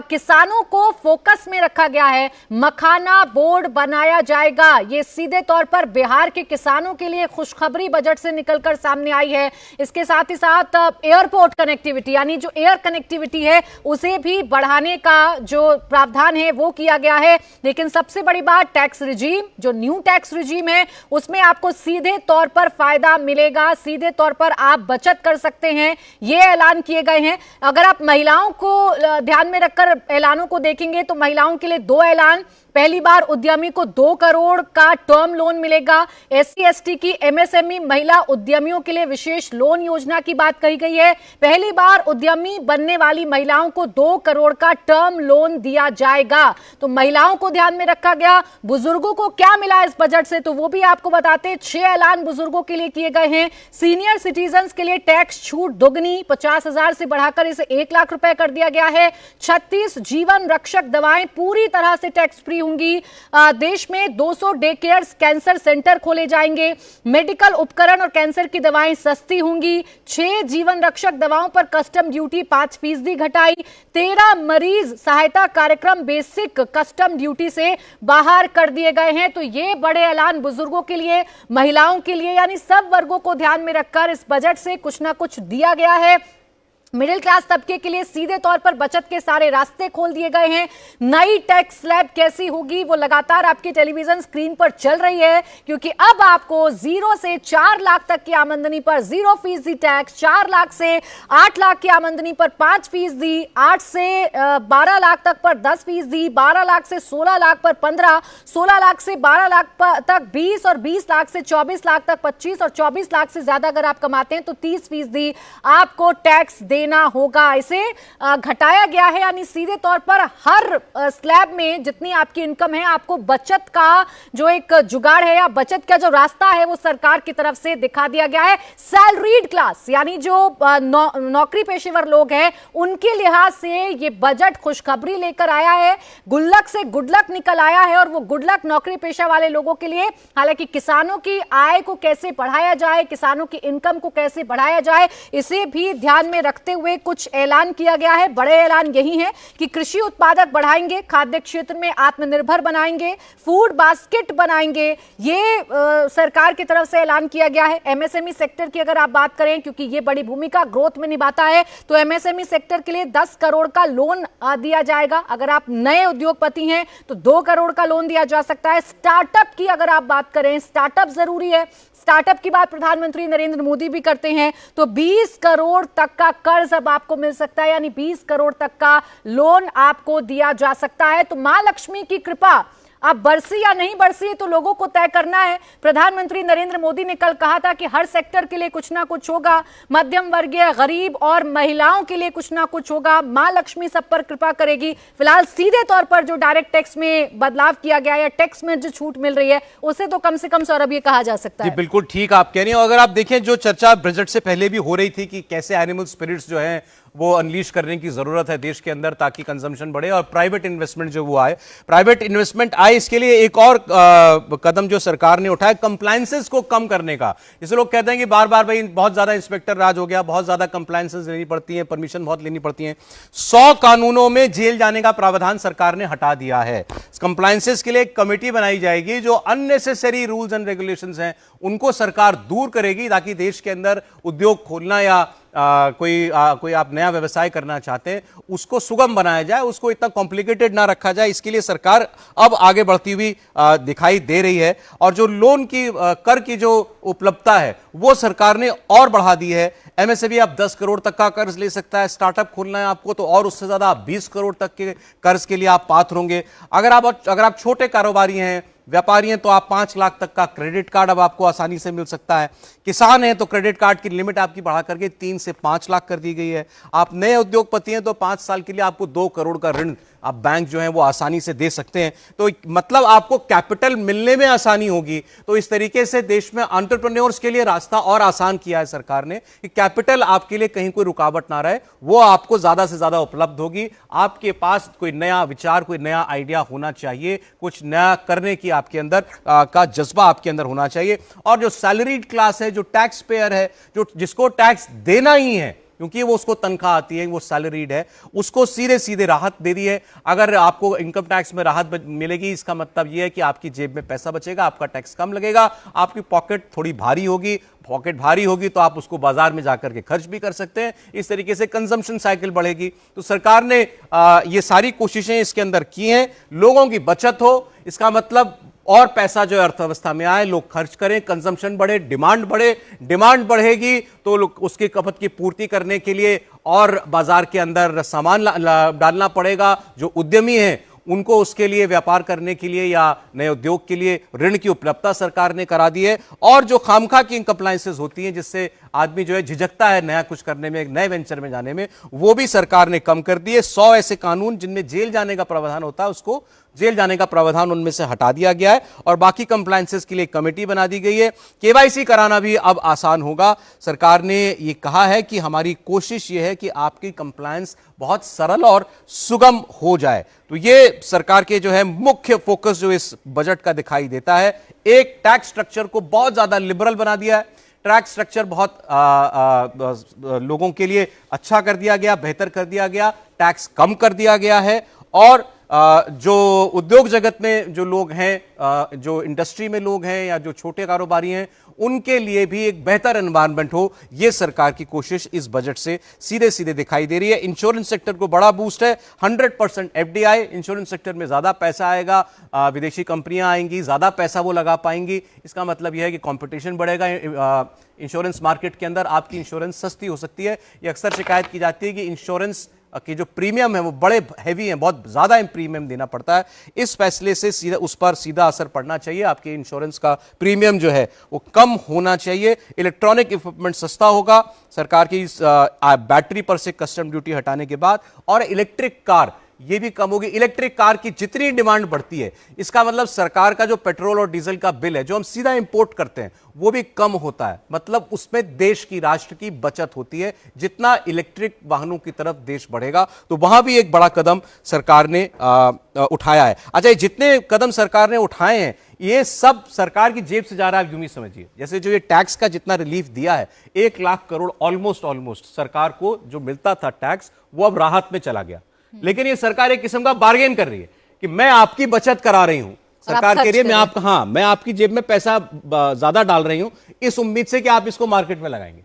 किसानों को फोकस में रखा गया है। मखाना बोर्ड बनाया जाएगा। ये सीधे तौर पर बिहार के किसानों के लिए खुशखबरी बजट से निकलकर सामने आई है। इसके साथ ही साथ एयरपोर्ट कनेक्टिविटी, यानी जो एयर कनेक्टिविटी है उसे भी बढ़ाने का जो प्रावधान है वो किया गया है। लेकिन सबसे बड़ी बात टैक्स रिजीम, जो न्यू टैक्स रिजीम है उसमें आपको सीधे तौर पर फायदा मिलेगा, सीधे तौर पर आप बचत कर सकते हैं, ये ऐलान किए गए हैं। अगर आप महिलाओं को ध्यान में रखकर ऐलानों को देखेंगे तो महिलाओं के लिए 2 ऐलान। पहली बार उद्यमी को 2 करोड़ का टर्म लोन मिलेगा। एससी एसटी की एमएसएमई महिला उद्यमियों के लिए विशेष लोन योजना की बात कही गई है। पहली बार उद्यमी बनने वाली महिलाओं को 2 करोड़ का टर्म लोन दिया जाएगा। तो महिलाओं को ध्यान में रखा गया। बुजुर्गों को क्या मिला इस बजट से, तो वो भी आपको बताते। 6 ऐलान बुजुर्गों के लिए किए गए हैं। सीनियर सिटीजन के लिए टैक्स छूट दोगुनी, 50,000 से बढ़ाकर इसे 1 लाख रुपए कर दिया गया है। 36 जीवन रक्षक दवाएं पूरी तरह से टैक्स फ्री होंगी। देश में 200 डे केयर कैंसर सेंटर खोले जाएंगे। मेडिकल उपकरण और कैंसर की दवाएं सस्ती होंगी। 6 जीवन रक्षक दवाओं पर कस्टम ड्यूटी 5% घटाई। 13 मरीज सहायता कार्यक्रम बेसिक कस्टम ड्यूटी से बाहर कर दिए गए हैं। तो ये बड़े ऐलान बुजुर्गों के लिए, महिलाओं के लिए, यानी सब वर्गों को ध्यान में रखकर इस बजट से कुछ ना कुछ दिया गया है। मिडिल क्लास तबके के लिए सीधे तौर पर बचत के सारे रास्ते खोल दिए गए हैं। नई टैक्स स्लैब कैसी होगी वो लगातार आपकी टेलीविजन स्क्रीन पर चल रही है, क्योंकि अब आपको 0 से 4 लाख तक की आमदनी पर 0% टैक्स, 4 लाख से 8 लाख की आमदनी पर 5%, 8 से 12 लाख तक पर 10%, 12 लाख से 16 लाख पर 15%, 16 लाख से 12 लाख तक 20% और 20 लाख से 24 लाख तक 25%, और 24 लाख से ज्यादा अगर आप कमाते हैं तो 30% आपको टैक्स देना होगा। इसे घटाया गया है, यानी सीधे तौर पर हर स्लैब में जितनी आपकी इनकम है आपको बचत का जो एक जुगाड़ है या बचत का जो रास्ता है वो सरकार की तरफ से दिखा दिया गया है। सैलरीड क्लास यानी जो नौकरी पेशेवर लोग हैं उनके लिहाज से ये बजट खुशखबरी लेकर आया है। गुल्लक से गुडलक निकल आया है, और वो गुडलक नौकरी पेशा वाले लोगों के लिए। हालांकि किसानों की आय को कैसे बढ़ाया जाए, किसानों की इनकम को कैसे बढ़ाया जाए, इसे भी ध्यान में रखते हुए कुछ ऐलान किया गया है। बड़े ऐलान यही है कि कृषि उत्पादक बढ़ाएंगे, खाद्य क्षेत्र में आत्मनिर्भर बनाएंगे, फूड बास्केट बनाएंगे। ये सरकार की तरफ से ऐलान किया गया है। एमएसएमई सेक्टर की अगर आप बात करें, क्योंकि ये बड़ी भूमिका ग्रोथ में निभाता है, तो एमएसएमई सेक्टर के लिए 10 करोड़ का लोन दिया जाएगा। अगर आप नए उद्योगपति हैं तो 2 करोड़ का लोन दिया जा सकता है। स्टार्टअप की अगर आप बात करें, स्टार्टअप जरूरी है, स्टार्टअप की बात प्रधानमंत्री नरेंद्र मोदी भी करते हैं, तो 20 करोड़ तक का कर्ज अब आपको मिल सकता है, यानी 20 करोड़ तक का लोन आपको दिया जा सकता है। तो मां लक्ष्मी की कृपा अब बरसी या नहीं बरसी तो लोगों को तय करना है। प्रधानमंत्री नरेंद्र मोदी ने कल कहा था कि हर सेक्टर के लिए कुछ ना कुछ होगा, मध्यम वर्गीय, गरीब और महिलाओं के लिए कुछ ना कुछ होगा। मां लक्ष्मी सब पर कृपा करेगी। फिलहाल सीधे तौर पर जो डायरेक्ट टैक्स में बदलाव किया गया है या टैक्स में जो छूट मिल रही है उसे तो कम से कम सौरभ ये कहा जा सकता है। बिल्कुल ठीक आप कह रही हैं। अगर आप देखें जो चर्चा बजट से पहले भी हो रही थी कि कैसे एनिमल स्पिरिट्स जो है वो अनलीश करने की जरूरत है देश के अंदर ताकि कंजम्पशन बढ़े और प्राइवेट इन्वेस्टमेंट जो वो आए, प्राइवेट इन्वेस्टमेंट आए, इसके लिए एक और कदम जो सरकार ने उठाया कंप्लायंसेस को कम करने का। जैसे लोग कहते हैं कि बार बार भाई बहुत ज्यादा इंस्पेक्टर राज हो गया, बहुत ज्यादा कंप्लायंसेस लेनी पड़ती है, परमिशन बहुत लेनी पड़ती है। 100 कानूनों में जेल जाने का प्रावधान सरकार ने हटा दिया है। कंप्लायंसेस के लिए एक कमेटी बनाई जाएगी, जो अननेसेसरी रूल्स एंड रेगुलेशंस हैं उनको सरकार दूर करेगी ताकि देश के अंदर उद्योग खोलना या कोई आप नया व्यवसाय करना चाहते हैं उसको सुगम बनाया जाए, उसको इतना कॉम्प्लिकेटेड ना रखा जाए। इसके लिए सरकार अब आगे बढ़ती हुई दिखाई दे रही है। और जो लोन की कर की जो उपलब्धता है वो सरकार ने और बढ़ा दी है। एमएसएमई आप 10 करोड़ तक का कर्ज ले सकता है, स्टार्टअप खोलना है आपको तो और उससे ज्यादा आप 20 करोड़ तक के कर्ज के लिए आप पात्र होंगे। अगर आप छोटे कारोबारी हैं, व्यापारी हैं, तो आप 5 लाख तक का क्रेडिट कार्ड अब आपको आसानी से मिल सकता है। किसान हैं तो क्रेडिट कार्ड की लिमिट आपकी बढ़ा करके 3 से 5 लाख कर दी गई है। आप नए उद्योगपति हैं तो 5 साल के लिए आपको 2 करोड़ का ऋण आप बैंक जो है वो आसानी से दे सकते हैं। तो मतलब आपको कैपिटल मिलने में आसानी होगी। तो इस तरीके से देश में एंटरप्रेन्योर्स के लिए रास्ता और आसान किया है सरकार ने कि कैपिटल आपके लिए कहीं कोई रुकावट ना रहे, वो आपको ज्यादा से ज्यादा उपलब्ध होगी। आपके पास कोई नया विचार, कोई नया आइडिया होना चाहिए, कुछ नया करने की आपके अंदर का जज्बा आपके अंदर होना चाहिए। और जो सैलरीड क्लास है, जो टैक्स पेयर है, जो जिसको टैक्स देना ही है, क्योंकि वो उसको तनख्वाह आती है, वो सैलरीड है, उसको सीधे सीधे राहत दे दी है। अगर आपको इनकम टैक्स में राहत मिलेगी, इसका मतलब यह है कि आपकी जेब में पैसा बचेगा, आपका टैक्स कम लगेगा, आपकी पॉकेट थोड़ी भारी होगी। पॉकेट भारी होगी तो आप उसको बाजार में जाकर के खर्च भी कर सकते हैं। इस तरीके से कंजम्पशन साइकिल बढ़ेगी। तो सरकार ने ये सारी कोशिशें इसके अंदर की हैं, लोगों की बचत हो, इसका मतलब और पैसा जो है अर्थव्यवस्था में आए, लोग खर्च करें, कंजम्पशन बढ़े, डिमांड बढ़े। डिमांड बढ़ेगी तो लोग उसकी खपत की पूर्ति करने के लिए और बाजार के अंदर सामान डालना पड़ेगा। जो उद्यमी हैं उनको उसके लिए व्यापार करने के लिए या नए उद्योग के लिए ऋण की उपलब्धता सरकार ने करा दी है। और जो खामखा की कंप्लायंसेस होती हैं जिससे आदमी जो है झिझकता है नया कुछ करने में, एक नए वेंचर में जाने में, वो भी सरकार ने कम कर दिए। 100 ऐसे कानून जिनमें जेल जाने का प्रावधान होता है, उसको जेल जाने का प्रावधान उनमें से हटा दिया गया है और बाकी कंप्लायंसेस के लिए कमेटी बना दी गई है। केवाईसी कराना भी अब आसान होगा। सरकार ने ये कहा है कि हमारी कोशिश ये है कि आपकी कंप्लायंस बहुत सरल और सुगम हो जाए। तो ये सरकार के जो है मुख्य फोकस जो इस बजट का दिखाई देता है। एक टैक्स स्ट्रक्चर को बहुत ज्यादा लिबरल बना दिया है। टैक्स स्ट्रक्चर बहुत लोगों के लिए अच्छा कर दिया गया, बेहतर कर दिया गया, टैक्स कम कर दिया गया है। और जो उद्योग जगत में जो लोग हैं, जो इंडस्ट्री में लोग हैं या जो छोटे कारोबारी हैं, उनके लिए भी एक बेहतर एनवायरनमेंट हो, यह सरकार की कोशिश इस बजट से सीधे सीधे दिखाई दे रही है। इंश्योरेंस सेक्टर को बड़ा बूस्ट है। 100% एफडीआई, इंश्योरेंस सेक्टर में ज्यादा पैसा आएगा, विदेशी कंपनियां आएंगी, ज्यादा पैसा वो लगा पाएंगी। इसका मतलब यह है कि कंपटीशन बढ़ेगा इंश्योरेंस मार्केट के अंदर। आपकी इंश्योरेंस सस्ती हो सकती है। यह अक्सर शिकायत की जाती है कि इंश्योरेंस कि जो प्रीमियम है वो बड़े हैवी हैं, बहुत ज्यादा प्रीमियम देना पड़ता है। इस फैसले से सीधा उस पर सीधा असर पड़ना चाहिए। आपके इंश्योरेंस का प्रीमियम जो है वो कम होना चाहिए। इलेक्ट्रॉनिक इक्विपमेंट सस्ता होगा सरकार की बैटरी पर से कस्टम ड्यूटी हटाने के बाद। और इलेक्ट्रिक कार ये भी कम होगी। इलेक्ट्रिक कार की जितनी डिमांड बढ़ती है, इसका मतलब सरकार का जो पेट्रोल और डीजल का बिल है जो हम सीधा इंपोर्ट करते हैं, वो भी कम होता है। मतलब उसमें देश की, राष्ट्र की बचत होती है। जितना इलेक्ट्रिक वाहनों की तरफ देश बढ़ेगा तो वहां भी एक बड़ा कदम सरकार ने उठाया है। अच्छा, ये जितने कदम सरकार ने उठाए हैं ये सब सरकार की जेब से जा रहा है, यूं ही समझिए। जैसे जो ये टैक्स का जितना रिलीफ दिया है, 1 लाख करोड़ ऑलमोस्ट सरकार को जो मिलता था टैक्स, वो अब राहत में चला गया। लेकिन ये सरकार एक किस्म का बार्गेन कर रही है कि मैं आपकी बचत करा रही हूं। सरकार कह रही है मैं आपकी जेब में पैसा ज्यादा डाल रही हूं इस उम्मीद से कि आप इसको मार्केट में लगाएंगे,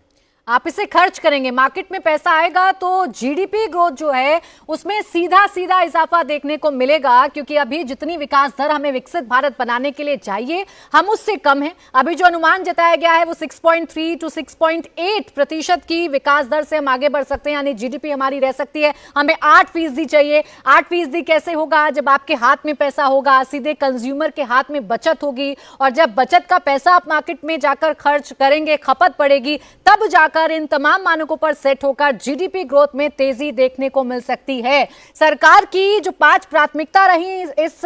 आप इसे खर्च करेंगे, मार्केट में पैसा आएगा तो जीडीपी ग्रोथ जो है उसमें सीधा सीधा इजाफा देखने को मिलेगा। क्योंकि अभी जितनी विकास दर हमें विकसित भारत बनाने के लिए चाहिए, हम उससे कम है। अभी जो अनुमान जताया गया है वो 6.3 to 6.8% की विकास दर से हम आगे बढ़ सकते हैं, यानी जीडीपी हमारी रह सकती है। हमें 8% चाहिए। 8% कैसे होगा? जब आपके हाथ में पैसा होगा, सीधे कंज्यूमर के हाथ में बचत होगी, और जब बचत का पैसा आप मार्केट में जाकर खर्च करेंगे, खपत पड़ेगी, तब जाकर इन तमाम मानकों पर सेट होकर जीडीपी ग्रोथ में तेजी देखने को मिल सकती है। सरकार की जो 5 प्राथमिकता रही इस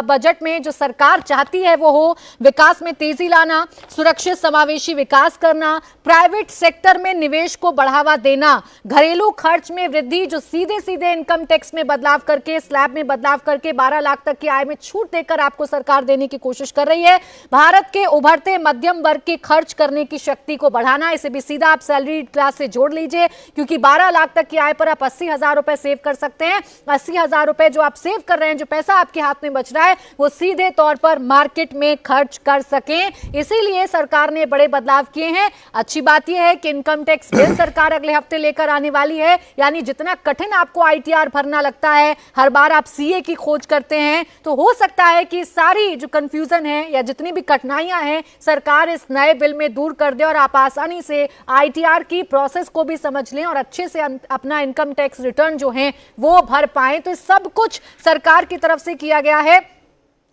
बजट में, जो सरकार चाहती है वो हो विकास में तेजी लाना, सुरक्षित समावेशी विकास करना, प्राइवेट सेक्टर में निवेश को बढ़ावा देना, घरेलू खर्च में वृद्धि, जो सीधे सीधे इनकम टैक्स में बदलाव करके, स्लैब में बदलाव करके 12 लाख तक की आय में छूट देकर आपको सरकार देने की कोशिश कर रही है। भारत के उभरते मध्यम वर्ग की खर्च करने की शक्ति को बढ़ाना, इसे भी सीधा आप सैलरी क्लास से जोड़ लीजिए, क्योंकि 12 लाख तक की आय पर आप 80,000 रुपए सेव कर सकते हैं। 80,000 रुपए जो आप सेव कर रहे हैं, जो पैसा आपके हाथ में बच रहा है, वो सीधे तौर पर मार्केट में खर्च कर सकें। इसीलिए सरकार ने बड़े बदलाव किए हैं। अच्छी बात यह है कि इनकम टैक्स बिल सरकार अगले हफ्ते लेकर आने वाली है। यानी जितना कठिन आपको आईटीआर भरना लगता है, हर बार आप सीए की खोज करते हैं, तो हो सकता है कि सारी जो कंफ्यूजन है या जितनी भी कठिनाइयां हैं, सरकार इस नए बिल में दूर कर दे और आप आसानी से आईटीआर की प्रोसेस को भी समझ लें और अच्छे से अपना इनकम टैक्स रिटर्न जो है वो भर पाएं। तो सब कुछ सरकार की तरफ से किया गया है।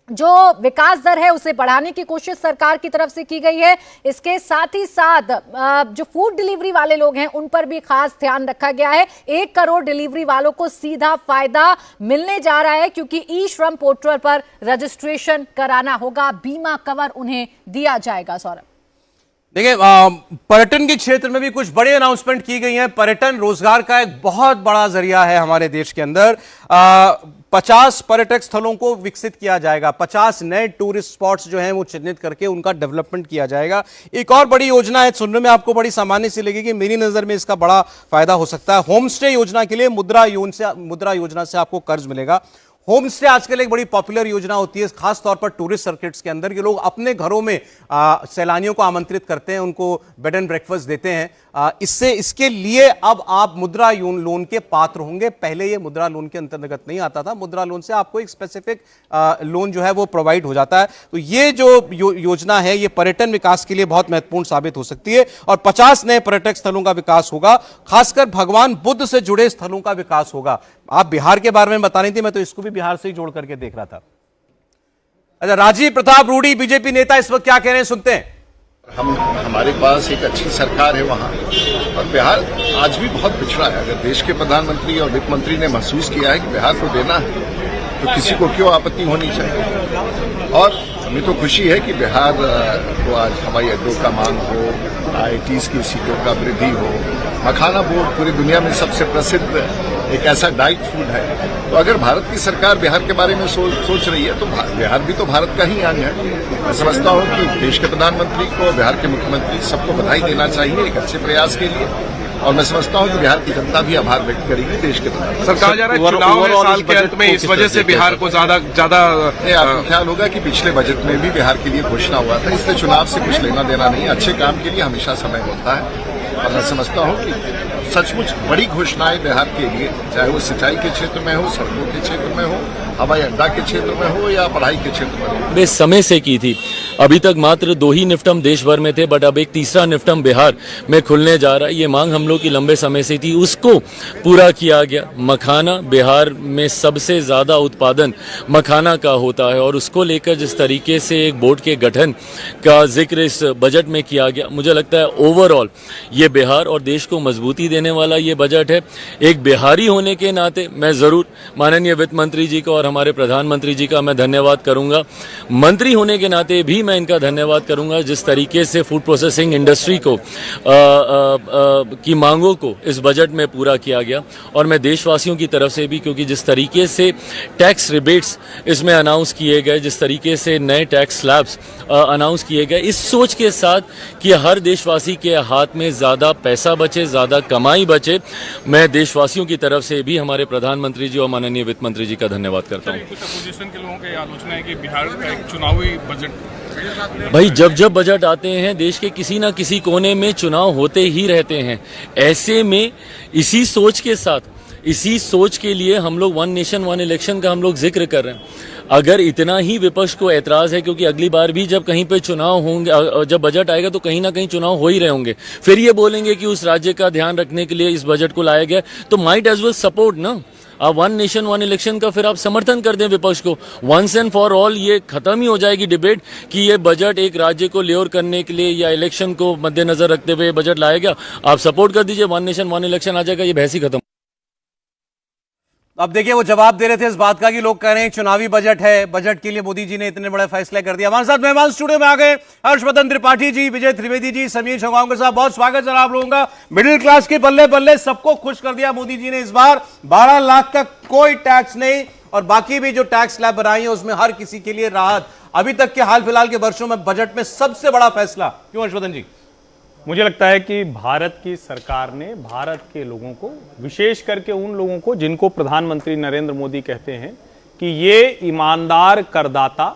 जो विकास दर है उसे बढ़ाने की कोशिश सरकार की तरफ से की गई है। इसके साथ ही साथ जो फूड डिलीवरी वाले लोग हैं उन पर भी खास ध्यान रखा गया है। 1 करोड़ डिलीवरी वालों को सीधा फायदा मिलने जा रहा है, क्योंकि ई श्रम पोर्टल पर रजिस्ट्रेशन कराना होगा, बीमा कवर उन्हें दिया जाएगा। सौरभ, देखिए, पर्यटन के क्षेत्र में भी कुछ बड़े अनाउंसमेंट की गई हैं। पर्यटन रोजगार का एक बहुत बड़ा जरिया है हमारे देश के अंदर। 50 पर्यटक स्थलों को विकसित किया जाएगा, 50 नए टूरिस्ट स्पॉट्स जो हैं वो चिन्हित करके उनका डेवलपमेंट किया जाएगा। एक और बड़ी योजना है, सुनने में आपको बड़ी सामान्य सी लगेगी, मेरी नजर में इसका बड़ा फायदा हो सकता है। होम स्टे योजना के लिए मुद्रा योजना से आपको कर्ज मिलेगा। होम स्टे आजकल एक बड़ी पॉपुलर योजना होती है, खास तौर पर टूरिस्ट सर्किट्स के अंदर। ये लोग अपने घरों में सैलानियों को आमंत्रित करते हैं, उनको बेड एंड ब्रेकफास्ट देते हैं। इसके लिए अब आप मुद्रा लोन के पात्र होंगे। पहले ये मुद्रा लोन के अंतर्गत नहीं आता था। मुद्रा लोन से आपको एक स्पेसिफिक लोन जो है वो प्रोवाइड हो जाता है। तो ये जो योजना है ये पर्यटन विकास के लिए बहुत महत्वपूर्ण साबित हो सकती है और 50 नए पर्यटक स्थलों का विकास होगा, खासकर भगवान बुद्ध से जुड़े स्थलों का विकास होगा। आप बिहार के बारे में बता रही थी, मैं तो इसको भी बिहार से ही जोड़ करके देख रहा था। अच्छा, राजीव प्रताप रूडी बीजेपी नेता इस वक्त क्या कह रहे हैं, सुनते हैं। हमारे पास एक अच्छी सरकार है वहाँ, और बिहार आज भी बहुत पिछड़ा है। अगर देश के प्रधानमंत्री और वित्त मंत्री ने महसूस किया है कि बिहार को देना है तो किसी को क्यों आपत्ति होनी चाहिए। और हमें तो खुशी है कि बिहार को आज हवाई अड्डों का मांग हो, IITs की सीटों का वृद्धि हो, मखाना बोर्ड पूरी दुनिया में सबसे प्रसिद्ध एक ऐसा डाइट फूड है। तो अगर भारत की सरकार बिहार के बारे में सोच रही है तो बिहार भी तो भारत का ही अंग है। मैं समझता हूँ कि देश के प्रधानमंत्री को, बिहार के मुख्यमंत्री सबको बधाई देना चाहिए एक अच्छे प्रयास के लिए, और मैं समझता हूँ कि बिहार की जनता भी आभार व्यक्त करेगी देश के प्रधानमंत्री। सरकार जा रहा है चुनाव है साल के अंत में, इस वजह से बिहार को ज्यादा आपको ख्याल होगा कि पिछले बजट में भी बिहार के लिए घोषणा हुआ था, इसलिए चुनाव से कुछ लेना देना नहीं। अच्छे काम के लिए हमेशा समय होता है और मैं समझता हूँ कि सचमुच बड़ी घोषणाएं बिहार के लिए, चाहे वो सिंचाई के क्षेत्र में हो, सड़कों के क्षेत्र में हो, हवाई अड्डा के क्षेत्र में हो या पढ़ाई के क्षेत्र में हो, वे समय से की थी। अभी तक मात्र 2 ही निफ्टम देश भर में थे, बट अब एक तीसरा निफ्टम बिहार में खुलने जा रहा है। ये मांग हम लोग की लंबे समय से थी, उसको पूरा किया गया। मखाना, बिहार में सबसे ज्यादा उत्पादन मखाना का होता है और उसको लेकर जिस तरीके से एक बोर्ड के गठन का जिक्र इस बजट में किया गया, मुझे लगता है ओवरऑल ये बिहार और देश को मजबूती देने वाला ये बजट है। एक बिहारी होने के नाते मैं जरूर माननीय वित्त मंत्री जी का और हमारे प्रधानमंत्री जी का मैं धन्यवाद करूंगा। मंत्री होने के नाते भी मैं इनका धन्यवाद करूंगा, जिस तरीके से फूड प्रोसेसिंग इंडस्ट्री को की मांगों को इस बजट में पूरा किया गया। और मैं देशवासियों की तरफ से भी, क्योंकि जिस तरीके से टैक्स रिबेट्स इसमें अनाउंस किए गए, जिस तरीके से नए टैक्स स्लैब्स अनाउंस किए गए, इस सोच के साथ कि हर देशवासी के हाथ में ज्यादा पैसा बचे, ज्यादा कमाई बचे, मैं देशवासियों की तरफ से भी हमारे प्रधानमंत्री जी और माननीय वित्त मंत्री जी का धन्यवाद करता हूं। कुछ अपोजिशन के लोगों की आलोचना है कि बिहार का एक चुनावी बजट। भाई, जब बजट आते हैं देश के किसी ना किसी कोने में चुनाव होते ही रहते हैं। ऐसे में इसी सोच के साथ, इसी सोच के लिए हम लोग 1 नेशन 1 इलेक्शन का हम लोग जिक्र कर रहे हैं। अगर इतना ही विपक्ष को ऐतराज है, क्योंकि अगली बार भी जब कहीं पे चुनाव होंगे, जब बजट आएगा तो कहीं ना कहीं चुनाव हो ही रहे होंगे, फिर ये बोलेंगे कि उस राज्य का ध्यान रखने के लिए इस बजट को लाया गया, तो माइट एज वेल सपोर्ट ना। आप 1 नेशन 1 इलेक्शन का फिर आप समर्थन कर दें विपक्ष को। वंस एंड फॉर ऑल ये खत्म ही हो जाएगी डिबेट कि ये बजट एक राज्य को ल्योर करने के लिए या इलेक्शन को मद्देनजर रखते हुए बजट लाया गया। आप सपोर्ट कर दीजिए, 1 नेशन 1 इलेक्शन आ जाएगा, ये बहस ही खत्म। अब देखिए, वो जवाब दे रहे थे इस बात का कि लोग कह रहे हैं चुनावी बजट है, बजट के लिए मोदी जी ने इतने बड़े फैसले कर दिया। हमारे साथ मेहमान स्टूडियो में आ गए हर्षवर्धन त्रिपाठी जी, विजय त्रिवेदी जी, समीर छगांव के साथ बहुत स्वागत सर आप लोगों का। मिडिल क्लास के बल्ले बल्ले सबको खुश कर दिया मोदी जी ने इस बार। 12 लाख का कोई टैक्स नहीं और बाकी भी जो टैक्स स्लैब बनाई है उसमें हर किसी के लिए राहत। अभी तक के हाल फिलहाल के वर्षों में बजट में सबसे बड़ा फैसला क्यों हर्षवर्धन जी? मुझे लगता है कि भारत की सरकार ने भारत के लोगों को, विशेष करके उन लोगों को जिनको प्रधानमंत्री नरेंद्र मोदी कहते हैं कि ये ईमानदार करदाता,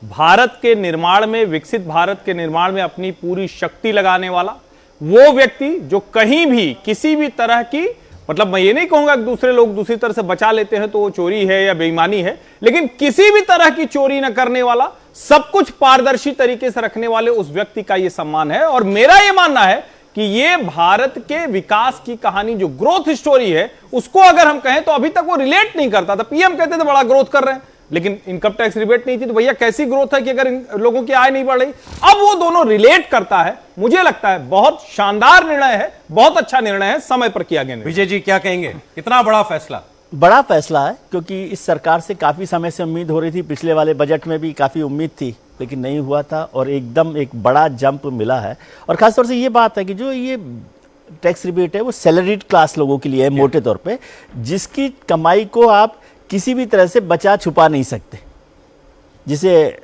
भारत के निर्माण में, विकसित भारत के निर्माण में अपनी पूरी शक्ति लगाने वाला वो व्यक्ति जो कहीं भी किसी भी तरह की, मतलब मैं ये नहीं कहूंगा कि दूसरे लोग दूसरी तरह से बचा लेते हैं तो वो चोरी है या बेईमानी है, लेकिन किसी भी तरह की चोरी न करने वाला, सब कुछ पारदर्शी तरीके से रखने वाले उस व्यक्ति का यह सम्मान है। और मेरा यह मानना है कि ये भारत के विकास की कहानी, जो ग्रोथ स्टोरी है, उसको अगर हम कहें तो अभी तक वो रिलेट नहीं करता था। पीएम कहते थे बड़ा ग्रोथ कर रहे हैं, लेकिन इनकम टैक्स रिबेट नहीं थी, तो भैया कैसी ग्रोथ है कि अगर इन लोगों की आय नहीं बढ़ रही। अब वो दोनों रिलेट करता है। मुझे लगता है बहुत शानदार निर्णय है, बहुत अच्छा निर्णय है, समय पर किया गया। विजय जी क्या कहेंगे, कितना बड़ा फैसला? बड़ा फैसला है, क्योंकि इस सरकार से काफ़ी समय से उम्मीद हो रही थी। पिछले वाले बजट में भी काफ़ी उम्मीद थी, लेकिन नहीं हुआ था और एकदम एक बड़ा जंप मिला है। और ख़ासतौर से ये बात है कि जो ये टैक्स रिबेट है वो सैलरीड क्लास लोगों के लिए है, मोटे तौर पे, जिसकी कमाई को आप किसी भी तरह से बचा छुपा नहीं सकते। जिसे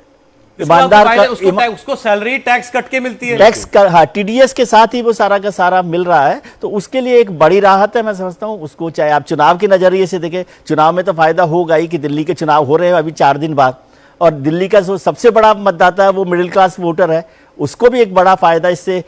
ईमानदार उसको सैलरी टैक्स कट के मिलती है, टैक्स का, हाँ, टीडीएस के साथ ही वो सारा का सारा मिल रहा है, तो उसके लिए एक बड़ी राहत है। मैं समझता हूँ उसको, चाहे आप चुनाव के नजरिए से देखें, चुनाव में तो फायदा होगा ही कि दिल्ली के चुनाव हो रहे हैं अभी 4 दिन बाद, और दिल्ली का जो सबसे बड़ा मतदाता है वो मिडिल क्लास वोटर है, उसको भी एक बड़ा फायदा इससे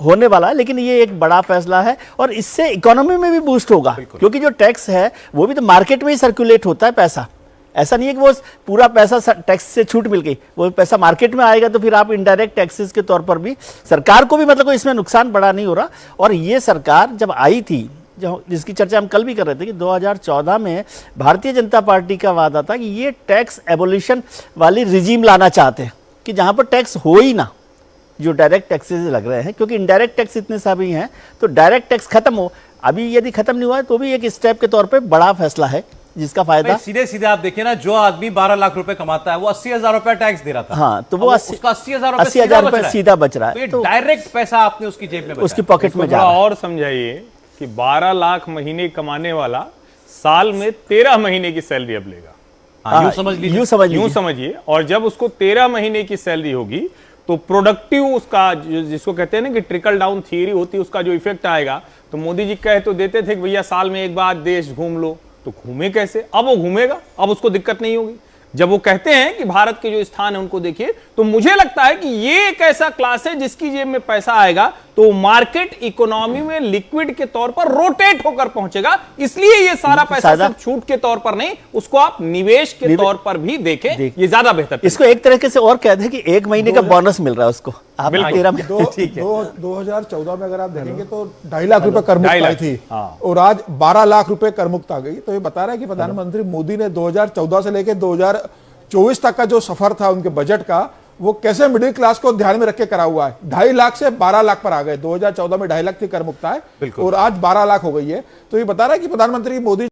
होने वाला है। लेकिन ये एक बड़ा फैसला है और इससे इकोनॉमी में भी बूस्ट होगा, क्योंकि जो टैक्स है वो भी तो मार्केट में ही सर्कुलेट होता है पैसा। ऐसा नहीं है कि वो पूरा पैसा टैक्स से छूट मिल गई, वो पैसा मार्केट में आएगा, तो फिर आप इनडायरेक्ट टैक्सेस के तौर पर भी सरकार को भी मतलब कोई इसमें नुकसान बड़ा नहीं हो रहा। और ये सरकार जब आई थी, जिसकी चर्चा हम कल भी कर रहे थे कि 2014 में भारतीय जनता पार्टी का वादा था कि ये टैक्स एबोलिशन वाली रिजीम लाना चाहते हैं कि जहां पर टैक्स हो ही ना, जो डायरेक्ट टैक्सेस लग रहे हैं, क्योंकि इनडायरेक्ट टैक्स इतने सभी हैं, तो डायरेक्ट टैक्स खत्म हो। अभी यदि खत्म नहीं हुआ है तो भी एक स्टेप के तौर पे बड़ा फैसला है जिसका फायदा सीधे सीधे आप देखिए ना, जो आदमी 12 लाख रुपए कमाता है वो 80,000 रुपए टैक्स दे रहा था, हाँ, तो वो उसका 80,000 रुपए सीधा बच रहा है, तो डायरेक्ट पैसा आपने उसकी जेब में, उसकी पॉकेट में जा रहा है। और समझाइए कि 12 लाख महीने कमाने वाला साल में 13 महीने की सैलरी अब लेगा। यूं समझिए, और जब उसको 13 महीने की सैलरी होगी तो प्रोडक्टिव उसका, जिसको कहते हैं ना कि ट्रिकल डाउन थियरी होती है, उसका जो इफेक्ट आएगा। तो मोदी जी कह तो देते थे कि भैया साल में एक बार देश घूम लो, तो घूमे कैसे? अब वो घूमेगा, अब उसको दिक्कत नहीं होगी। जब वो कहते हैं कि भारत के जो स्थान है उनको देखिए, तो मुझे लगता है कि ये एक ऐसा क्लास है जिसकी जेब में पैसा आएगा तो मार्केट इकोनॉमी में लिक्विड के तौर पर रोटेट होकर पहुंचेगा। इसलिए ये सारा पैसा सिर्फ छूट के तौर पर नहीं, उसको आप निवेश के तौर पर भी देखें, ये ज्यादा बेहतर। इसको एक तरीके से और कह दें कि 1 महीने का बोनस मिल रहा है उसको। आप 2014 में अगर आप देखेंगे तो 2.5 लाख रुपए कर मुक्त आई थी, और आज 12 लाख रुपए कर मुक्त आ गई। तो ये बता रहा है कि प्रधानमंत्री मोदी ने 2014 से लेकर 2024 तक का जो सफर था उनके बजट का, वो कैसे मिडिल क्लास को ध्यान में रख के करा हुआ है। 2.5 लाख से 12 लाख पर आ गए। 2014 में 2.5 लाख थी कर मुक्ता है और आज 12 लाख हो गई है। तो ये बता रहा है कि प्रधानमंत्री मोदी